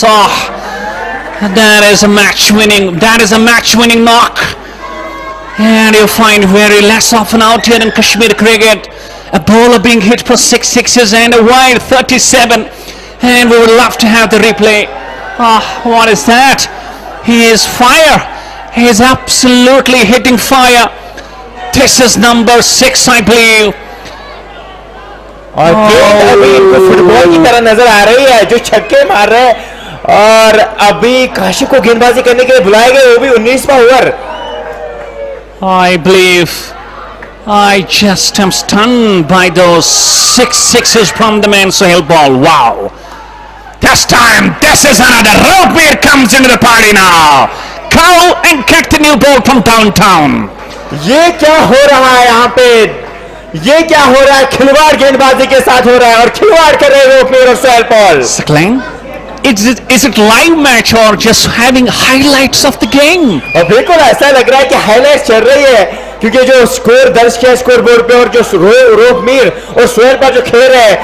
That is a match-winning knock. And you find very less often out here in Kashmir cricket. A bowler being hit for 6 sixes and a wide 37. And we would love to have the replay. What is that? He is fire. He is absolutely hitting fire. This is number 6, I believe. और अभी football की तरह नजर आ रही है, जो छक्के मार रहे हैं। और अभी काशिफ को गेंदबाजी करने के लिए बुलाए गए, वो भी 19वां over. I believe I just am stunned by those 6 sixes from the man Sohail Ball. Wow. This time, this is another. Ropeer comes into the party now. Cow and kick the new ball from downtown. ये क्या हो रहा है यहाँ पे? ये क्या हो रहा है? खिलवाड़ गेंदबाजी के साथ हो रहा है और खिलवाड़ कर रहे हैं रोपेर और Sohail Paul. Saklang? Is it live match or just having highlights of the game? और बिल्कुल ऐसा लग रहा है कि हाइलाइट्स चल रही है, क्योंकि जो स्कोर दर्ज किया स्कोर बोर्ड पे और जो रोपमीर और सोहेल पर जो खेल रहे हैं,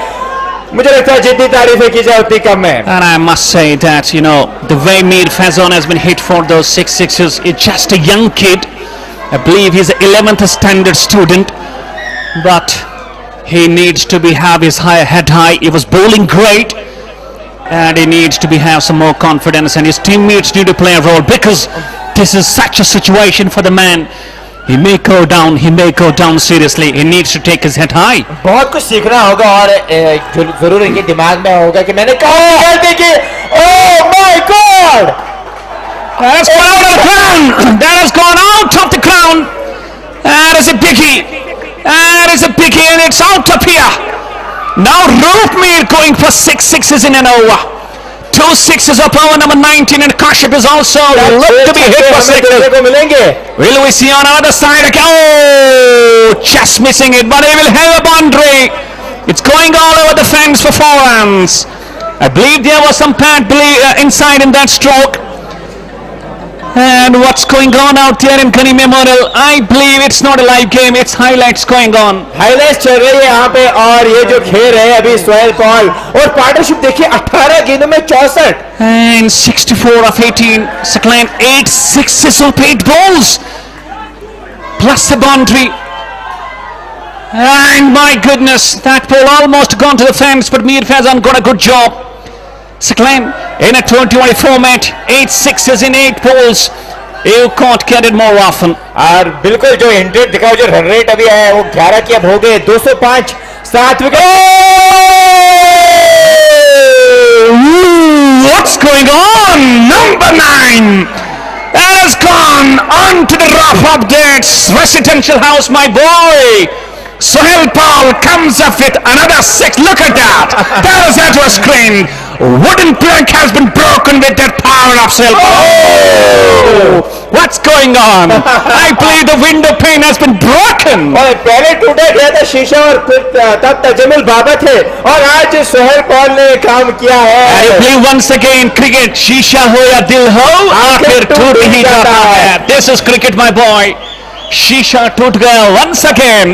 मुझे लगता है जितनी तारीफें की जाए उतनी कम है। And I must say that, you know, the way Mir Fazan has been hit for those 6 sixes, it's just a young kid. I believe he's an 11th standard student, but he needs to have his head high. He was bowling great. And he needs to have some more confidence, and his teammates need to play a role, because this is such a situation for the man. He may go down seriously. He needs to take his head high. बहुत कुछ सीखना होगा और जरूर इनके दिमाग में होगा कि मैंने कहा कि oh my God! That has gone out of the ground. That is a biggie, and it's out of here. Now Roopmeer going for 6 sixes in an over. 2 sixes up over number 19, and Kashyap is also looked to be hit for 6. Will we see on the other side? Oh, just missing it, but he will have a boundary. It's going all over the fence for 4 runs. I believe there was some pad inside in that stroke. And what's going on out there in Ghani Memorial? I believe it's not a live game, it's highlights going on. Highlights चल रही है यहाँ पे, और ये जो खेल रहे हैं अभी सोहेल पॉल और पार्टनरशिप देखिए 18 गेंदों में 64 and 64 of 18. Saklan 8 sixes of 8 balls plus a boundary. And my goodness, that ball almost gone to the fence, but Mir Fazan got a good job. Saklan in a 2020 format, 8 sixes in 8 balls. You can't get it more often. और बिल्कुल जो intent दिखाओ, जो run rate अभी है वो 11 की अब हो गए, 205, 7 wicket. What's going on? Number 9 has gone on to the rough updates residential house, my boy. Sohail Paul comes up with another 6. Look at that. That was onto a screen. Wooden plank has been broken with that power of Sohail Paul. What's going on? I believe the window pane has been broken. और पहले टूटा गया था शीशा, और फिर तब तजमील बाबा थे, और आज सोहेल पॉल ने काम किया है। I believe once again cricket, शीशा हो या दिल हो, आखिर टूट ही जाता है. This is cricket, my boy. Shisha toot gaya once again.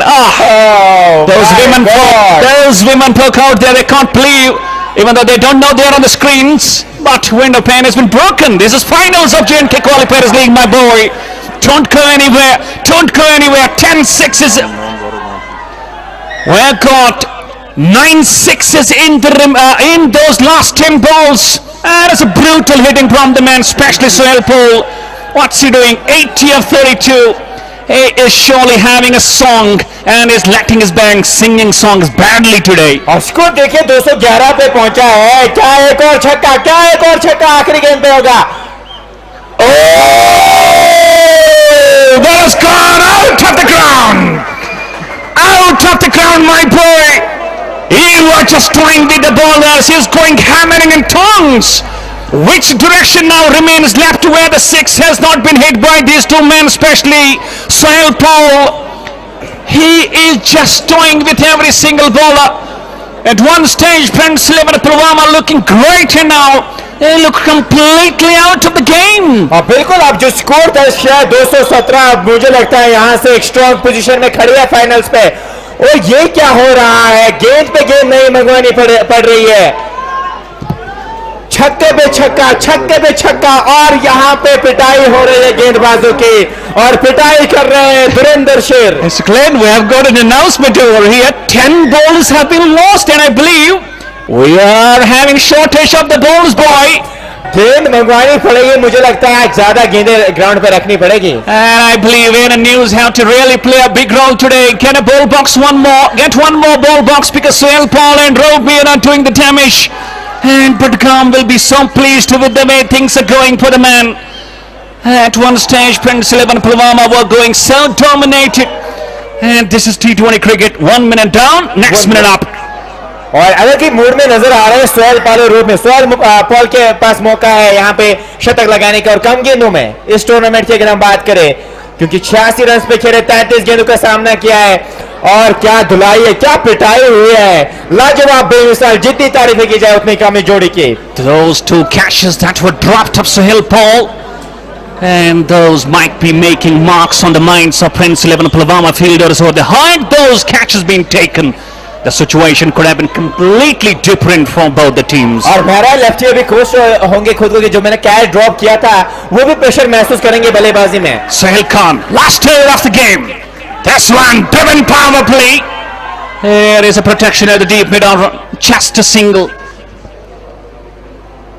Those women folk out there, they can't believe, even though they don't know they're on the screens, but window pane has been broken. This is finals of J&K Qualifiers League, my boy. Don't go anywhere. 10 sixes. We've got 9 sixes in those last 10 balls. That is a brutal hitting from the man, especially Sohail Paul. What's he doing? 80 of 32. He is surely having a song and is letting his band singing songs badly today. और score देखिए 211 पे पहुंचा है। क्या एक और छक्का आखिरी गेंद पे होगा। That has gone out of the ground. Out of the ground, my boy. He was just trying with the ball as he was going hammering in tongues. Which direction now remains left, where the 6 has not been hit by these 2 men, especially Sohail Paul, he is just toying with every single bowler. At one stage, Prince 11 Pulwama looking great, and now they look completely out of the game. और बिल्कुल अब जो score दर्ज किया है 217, मुझे लगता है यहाँ से एक स्ट्रॉन्ग पोजीशन में खड़ी है फाइनल्स पे। और ये क्या हो रहा है, गेंद पे गेंद नहीं मंगवानी पड़ रही है। छक्के पे छक्का, छक्के पे छक्का, और यहाँ पे पिटाई हो रही है गेंदबाजों की, और पिटाई कर रहे हैं धुरंधर शेर। Yes, Glenn, we have got an announcement over here. 10 balls have been lost, and I believe we are having shortage of the balls, boy. गेंद मंगवानी पड़ेगी, मुझे लगता है ज्यादा गेंदें ग्राउंड पे रखनी पड़ेगी। And I believe ANN News have to really play a big role today. Can a ball box one more? Get one more ball box, because Sohail Paul and Rohbir are doing the damage. And Budgam will be so pleased with the way things are going for the man. At one stage, Prince 11 Pulwama were going so dominated. And this is T20 cricket. 1 minute down, next minute up. और अलग ही mood में नजर आ रहे हैं सोहेल पाल और रूप में। Sohail Paul के पास मौका है यहाँ पे शतक लगाने का, और कम गेंदों में इस टूर्नामेंट की अगर हम बात करें, क्योंकि 86 रन पे खेले, 33 गेंदों का सामना किया है, और क्या धुलाई है, क्या पिटाई हुई है, लाजवाब बेमिसाल, जितनी तारीफें की जाए उतनी कम है जोड़ी की। Those two catches that were dropped of Sohail Paul, and those might be making marks on the minds of Prince 11 Pulwama fielders. Or the had those catches been taken, the situation could have been completely different for both the teams. और मेरा lefty भी खुश होंगे खुद को कि जो मैंने कैच ड्रॉप किया था वो भी प्रेशर महसूस करेंगे बल्लेबाजी में। Sohail Khan, last over of the game. This one, driven power play. There is a protection at the deep mid order, just a single.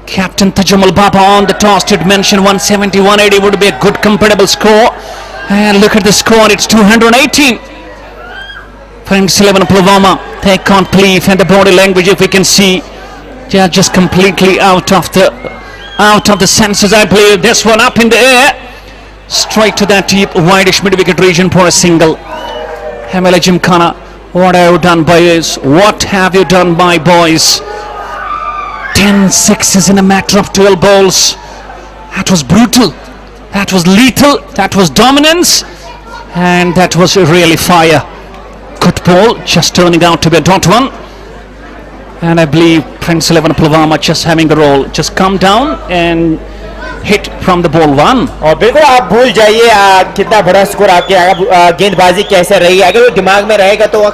Captain Tajummul Baba on the toss did mention 170, 180 would be a good comparable score. And look at the score, it's 218. Prince 11 Pulwama, they can't believe, and the body language, if we can see, they are just completely out of the senses. I believe this one up in the air, straight to that deep wideish mid-wicket region for a single. Hamila Gymkhana, what have you done, boys? What have you done, my boys? 10 sixes in a matter of 12 balls. That was brutal, that was lethal, that was dominance, and that was really fire. Good ball, just turning out to be a dot one. And I believe Prince 11 Pulwama just having a roll, just come down and hit from the ball one. और बिल्कुल आप भूल जाइए कितना बड़ा score आपके आगे, गेंदबाजी कैसे रही। अगर वो दिमाग में रहेगा तो वो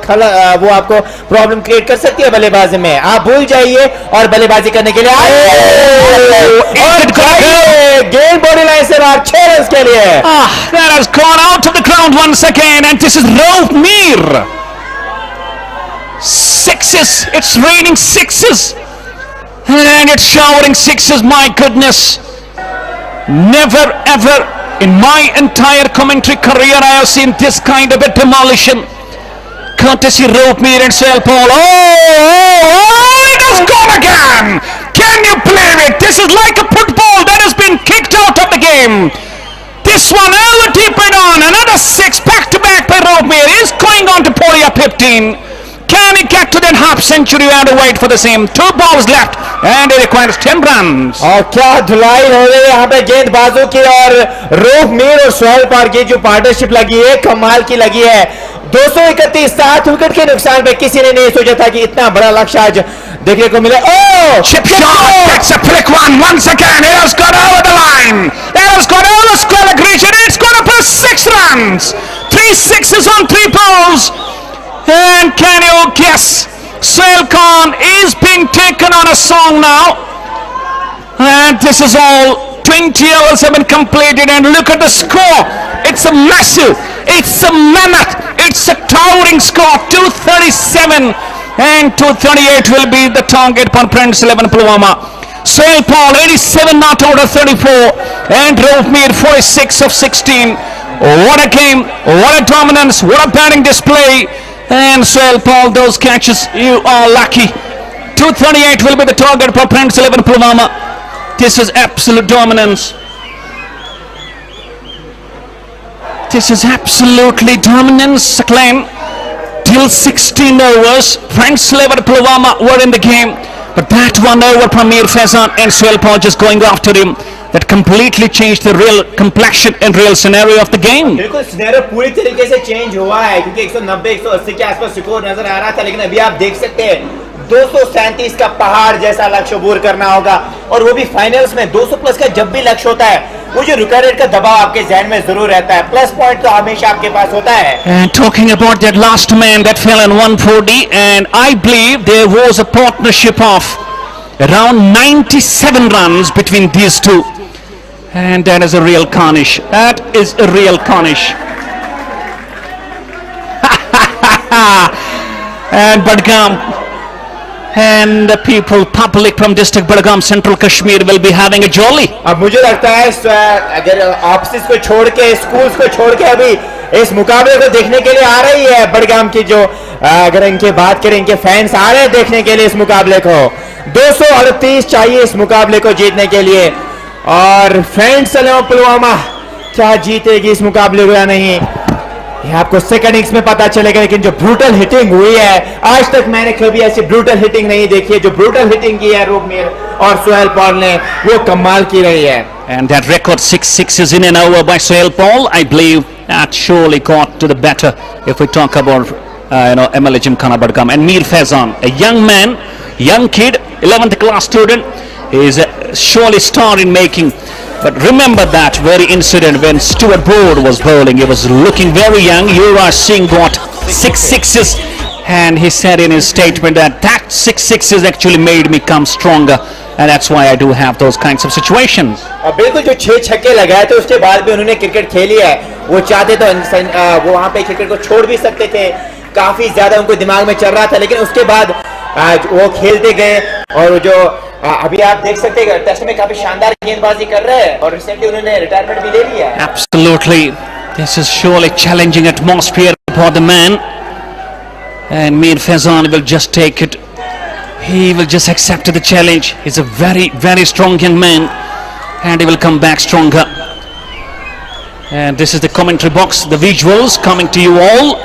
आपको प्रॉब्लम क्रिएट कर सकती है बल्लेबाजी में। आप भूल जाइए और बल्लेबाजी करने के लिए गेंद बॉडी लाइन से बाहर 6 रन के लिए। That has gone out of the ground once again, and this is Rohbir. Sixes, it's raining sixes, and it's showering sixes. My goodness, never ever in my entire commentary career I have seen this kind of a demolition. Courtesy Rohbir and Sohail Paul. It has gone again. Can you believe it? This is like a football that has been kicked out of the game. This one over deep and on, another 6 back to back by Rohbir is going on to Poria 15. Can he get to that half century? We have to wait for the same. 2 balls left, and he requires 10 runs. और क्या धुलाई हो रही है यहाँ पे गेंदबाजों की, और रोहबीर और सोहेल पाल की जो पार्टनरशिप लगी है कमाल की लगी है। 231, 7 विकेट के नुकसान पे किसी ने नहीं सोचा था कि इतना बड़ा लक्ष्य आज देखने को मिले। Chip shot, that's a flick one once again. It has got over the line. It has got over square region. It's got up for 6 runs. 3 sixes on 3 balls. And can you guess? Sohail Khan is being taken on a song now. And this is all. 20 overs have been completed, and look at the score. It's a massive, it's a mammoth, it's a towering score. 237 and 238 will be the target for Prince 11 Pulwama. Sohail Paul 87 not out of 34, and Rohbir 46 of 16. What a game, what a dominance, what a batting display. And Sohail Paul, those catches, you are lucky. 238 will be the target for Prince 11 Pulwama. This is absolute dominance. This is absolutely dominance, Glenn. Till 16 overs, Prince 11 Pulwama were in the game. But that one over from Mir Faizan and Sohail Paul just going after him. That completely changed the real complexion and real scenario of the game. बिल्कुल scenario पूरी तरीके से change हुआ है क्योंकि 190 180 के आसपास score नजर आ रहा था, लेकिन अभी आप देख सकते हैं 237 का पहाड़ जैसा लक्ष्य अबूर करना होगा, और वो भी फाइनल्स में 200 प्लस का जब भी लक्ष्य होता है वो जो रिकॉर्ड का दबाव आपके जहन में जरूर रहता है, प्लस पॉइंट तो हमेशा आपके पास होता है. And talking about that last man that fell in 140, and I believe there was a partnership of around 97 runs between these two, and that is a real carnage. That is a real carnage. And Badgam and the public from district Badgam, Central Kashmir will be having a jolly. अब मुझे लगता है अगर office को छोड़ के, schools को छोड़ के अभी इस मुकाबले को देखने के लिए आ रही है बडगाम की जो, अगर इनके बात करें, इनके फैंस आ रहे हैं देखने के लिए इस मुकाबले को. 238 चाहिए इस मुकाबले को जीतने के लिए, और फ्रेंड्स पुलवामा क्या जीतेगी इस मुकाबले को या नहीं, ये आपको सेकंड इनिंग्स में पता चलेगा. लेकिन जो ब्रूटल हिटिंग हुई है, आज तक मैंने कभी ऐसी ब्रूटल हिटिंग नहीं देखी है. जो ब्रूटल हिटिंग की है रूपमीर और सोहेल पॉल ने, वो कमाल की रही है. And that record 6 sixes in and over by Sohail Paul, I believe that surely got to the better if we talk about MLA Gymkhana Badgam. And Mir Faizan, a young man, young kid, 11th class student, is a surely star in making. But remember that very incident when Stuart Broad was bowling. He was looking very young. You are seeing what, 6 sixes, and he said in his statement that 6 sixes actually made me come stronger, and that's why I do have those kinds of situations. बिल्कुल जो 6 छक्के लगाए थे उसके बाद भी उन्होंने cricket खेली है. वो चाहते तो वो वहां पे क्रिकेट को छोड़ भी सकते थे, काफी ज्यादा उनको दिमाग में चल रहा था, लेकिन उसके बाद वो खेलते गए. और जो अभी आप देख सकते हैं टेस्ट में काफी शानदार गेंदबाजी कर रहे हैं, और रिसेंटली उन्होंने रिटायरमेंट भी ले लिया है. Absolutely, this is surely challenging atmosphere for the man, and Mir Faizan will just take it. He will just accept the challenge. He's a very, very strong young man, and he will come back stronger. And this is the commentary box, the visuals coming to you all.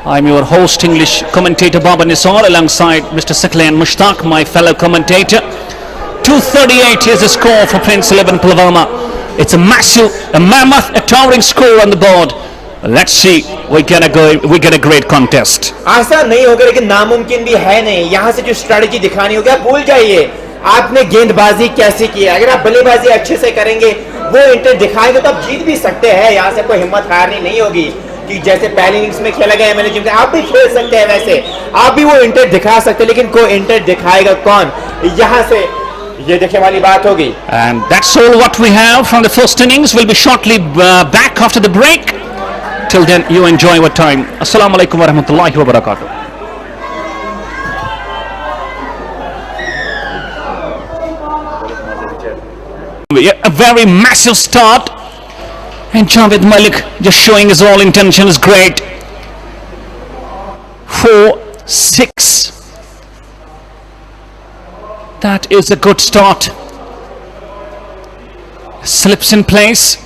I'm your host, English commentator Baba Nisar, alongside Mr. Saklan Mushtaq, my fellow commentator. 238 is the score for Prince 11 Pulwama. It's a massive, a mammoth, a towering score on the board. Let's see, we get a great contest. आसान नहीं होगा, लेकिन नामुमकिन भी है नहीं. यहाँ से जो स्ट्रेटजी दिखानी होगी आप भूल जाइए. आपने गेंदबाजी कैसी की है, अगर आप बल्लेबाजी अच्छे से करेंगे, वो इंटर दिखाएंगे तो आप जीत भी सकते हैं. यहाँ से कोई हिम्मत हारनी नहीं होगी कि जैसे पहले इनिंग्स में खेला गया एमएलए जिम, आप भी खेल सकते हैं वैसे, आप भी वो इंटर दिखा सकते हैं, लेकिन कोई इंटर दिखाएगा कौन, यहाँ से ये देखने वाली बात होगी. And that's all what we have from the first innings. We'll be shortly back after the break. Till then, you enjoy your time. Assalamu alaikum wa rahmatullahi wa barakatuh. A very massive start, and Javed Malik just showing his all intention is great. 4-6. That is a good start. Slips in place.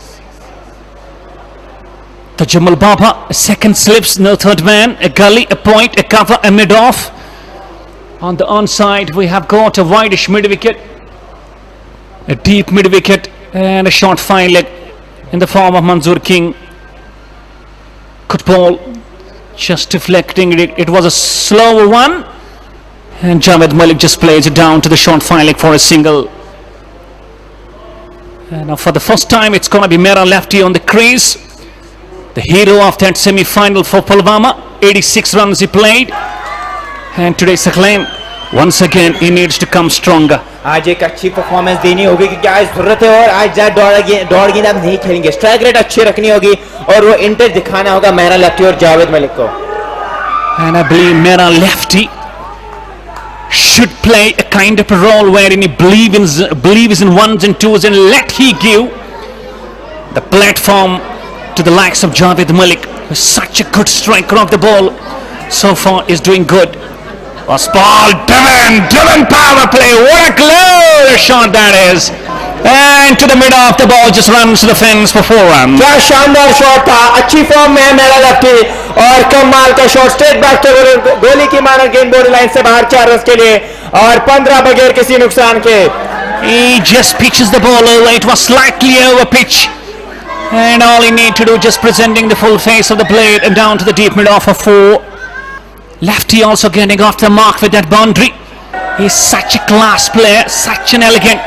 The Jamal Baba, a second slips, no third man, a gully, a point, a cover, a mid-off. On the onside, we have got a wideish mid-wicket, a deep mid-wicket, and a short fine leg in the form of Manzoor King. Good ball, just deflecting it. It was a slower one, and Javed Malik just plays it down to the short fine leg for a single. And now for the first time, it's going to be Mera lefty on the crease. The hero of that semi-final for Pulwama. 86 runs he played, and today Saklan, once again he needs to come stronger. आज एक अच्छी performance देनी होगी क्योंकि आज जरूरत है, और आज दौड़ गेंद आप नहीं खेलेंगे. स्ट्राइक रेट अच्छी रखनी होगी, और वो इंटर दिखाना होगा मेरा लेफ्टी और जावेद मलिक को. And I believe Mera lefty should play a kind of a role wherein he believes in ones and twos, and let he give the platform to the likes of Javed Malik, who's such a good striker of the ball. So far is doing good. Ball, Devon power play. What a glorious shot that is. And to the middle of the ball, just runs to the fence for 4 runs. क्या शानदार shot था. अच्छी form में है मेरा lefty, और कमाल का शॉट. स्ट्रेट बैक टू गोली की मार, गेंद बॉर्डर लाइन से बाहर 4 रन के लिए, और 15 बगैर किसी नुकसान के. He just pitches the ball over. It was slightly over pitch. And all he need to do just presenting the full face of the blade and down to the deep mid off of 4. Lefty also getting off the mark with that boundary. He's such a class player, such an elegant.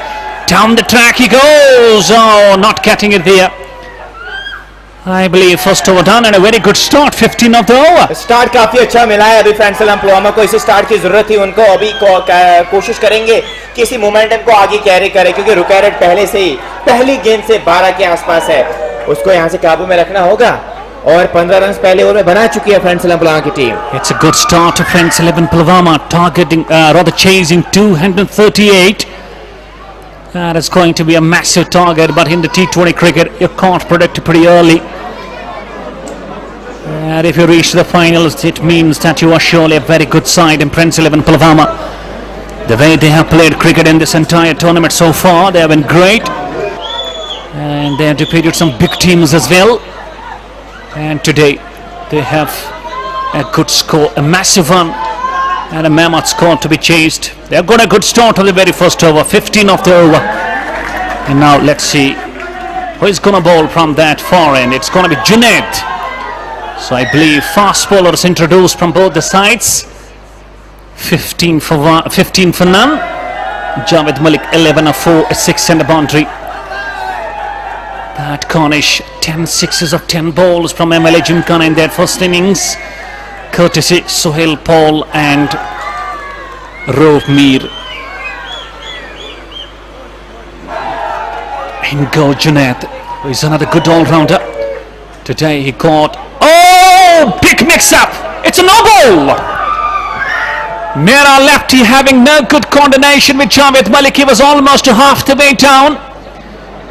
Down the track he goes. Oh, not getting it there. I believe first over done and a very good start, 15 of the over. Start काफी अच्छा मिला है अभी friends Pulwama को. इसे start की जरूरत थी उनको. अभी कोशिश करेंगे कि इसी मोमेंटम को आगे कैरी करें क्योंकि रुका रेट पहले से ही पहली गेंद से 12 के आसपास है. उसको यहां से काबू में रखना होगा और 15 रन पहले ओवर में बना चुकी है फ्रेंड्स पुलवामा की team. It's a good start to Friends 11 Pulwama, targeting rather chasing 238. That is going to be a massive target, but in the T20 cricket you can't predict it pretty early. And if you reach the finals, it means that you are surely a very good side in Prince 11 Pulwama. The way they have played cricket in this entire tournament so far, they have been great. And they have defeated some big teams as well. And today they have a good score, a massive one, and a mammoth score to be chased. They have got a good start on the very first over, 15 of the over. And now let's see who is going to bowl from that far end. It's going to be Junaid. So I believe fast bowlers introduced from both the sides. 15 for none. Javed Malik 11 of 4, a 6 and a boundary. That Cornish 10 sixes of 10 balls from MLA Gymkhana in their first innings, courtesy Sohail Paul and Rove Mir. And go Junaid, who is another good all-rounder. Today he got big mix-up. It's a no ball. Mera lefty having no good coordination with Javed Malik. He was almost half the way down.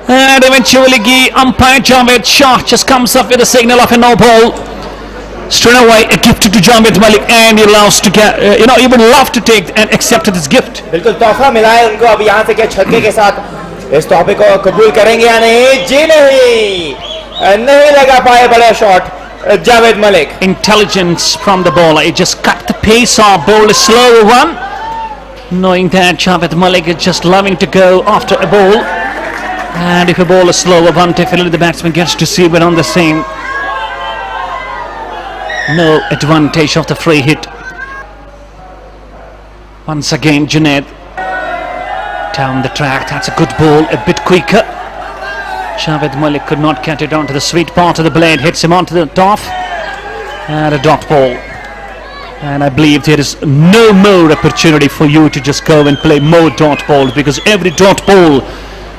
And eventually umpire Javed Shah just comes up with a signal of a no ball. Straight away a gift to Javed Malik, and he loves to get, he would love to take and accept this gift. बिल्कुल तोहफा मिला है उनको. अब यहाँ से क्या छक्के के साथ इस तोहफे को कबूल करेंगे या नहीं? जी नहीं लगा पाए बड़ा shot Javed Malik. Intelligence from the bowler. He just cut the pace off, bowled a slower one, knowing that Javed Malik is just loving to go after a ball. And if a ball is slower one, definitely the batsman gets to see it on the same. No advantage of the free hit. Once again Junaid down the track. That's a good ball, a bit quicker. Javed Malik could not get it onto the sweet part of the blade, hits him onto the top, and a dot ball. And I believe there is no more opportunity for you to just go and play more dot balls, because every dot ball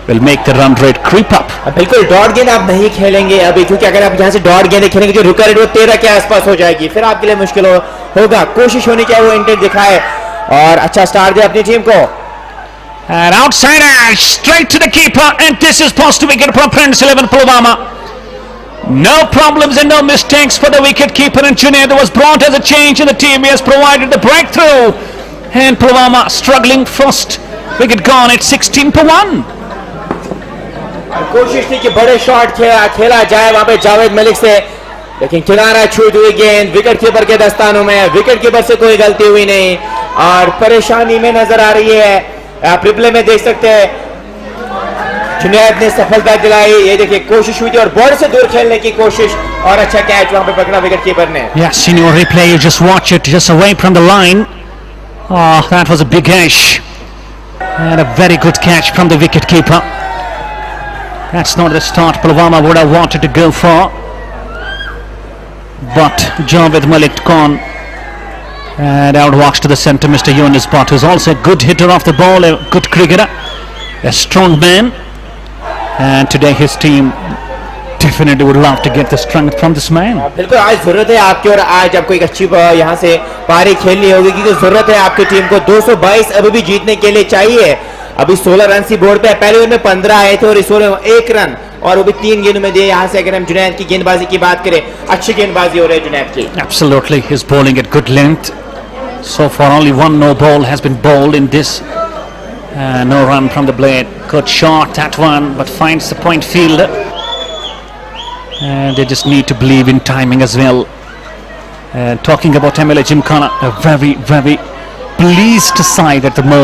will make the run rate creep up. बिल्कुल dot गेंद आप नहीं खेलेंगे अभी, क्योंकि अगर आप यहाँ से डॉट गेंद खेलेंगे जो रुका रेट वो 13 के आसपास हो जाएगी, फिर आपके लिए मुश्किल होगा. कोशिश होनी चाहिए वो इंटेंट दिखाए और अच्छा स्टार्ट दे अपनी टीम को. And outside edge, straight to the keeper, and this is supposed to be good for Prince 11 Pulwama. No problems and no mistakes for the wicket keeper, and Junaid was brought as a change in the team. He has provided the breakthrough, and Pulwama struggling first. Wicket gone at 16 for 1. कोशिश थी कि बड़े shot खेला जाए वहां पे जावेद मलिक से, लेकिन किनारा छूट हुई गेंद विकेट कीपर के दस्तानों में. विकेट कीपर से कोई गलती हुई नहीं और परेशानी में नजर आ रही है. आप रिप्ले में देख सकते हैं जुनैद ने सफलता दिलाई. ये देखिए कोशिश हुई थी और बॉर्डर से दूर खेलने की कोशिश और अच्छा कैच वहां पे पकड़ा विकेट कीपर ने. Yes, in your replay you just watch it, just away from the line. Oh, that was a big edge and a very good catch from the wicket keeper. That's not the start Pulwama would have wanted to go for, but Javed Malik gone. And out walks to the centre Mr. Yunus Butt, who's also a good hitter off the ball, a good cricketer, a strong man. And today his team definitely would love to get the strength from this man. बिल्कुल आज जरूरत है आपकी, और आज आपको एक अच्छी यहाँ से पारी खेलनी होगी क्योंकि जरूरत है आपकी टीम को. 222 अभी भी जीतने के लिए चाहिए. अभी 16 रन सी बोर्ड पे है. पहले ओवर में 15 आए थे और इस ओवर में 1 रन और वो भी 3 गेंदों में दिए. यहाँ से अगर हम जुनैद की गेंदबाजी की बात करें, अच्छी गेंदबाजी हो रही है जुनैद की. Absolutely, he's bowling at good length. So far only one no ball has been bowled in this. No run from the blade. Good shot that one, but finds the point fielder. And they just need to believe in timing as well. Talking about MLA Gymkhana, a very, very pleased side at the moment.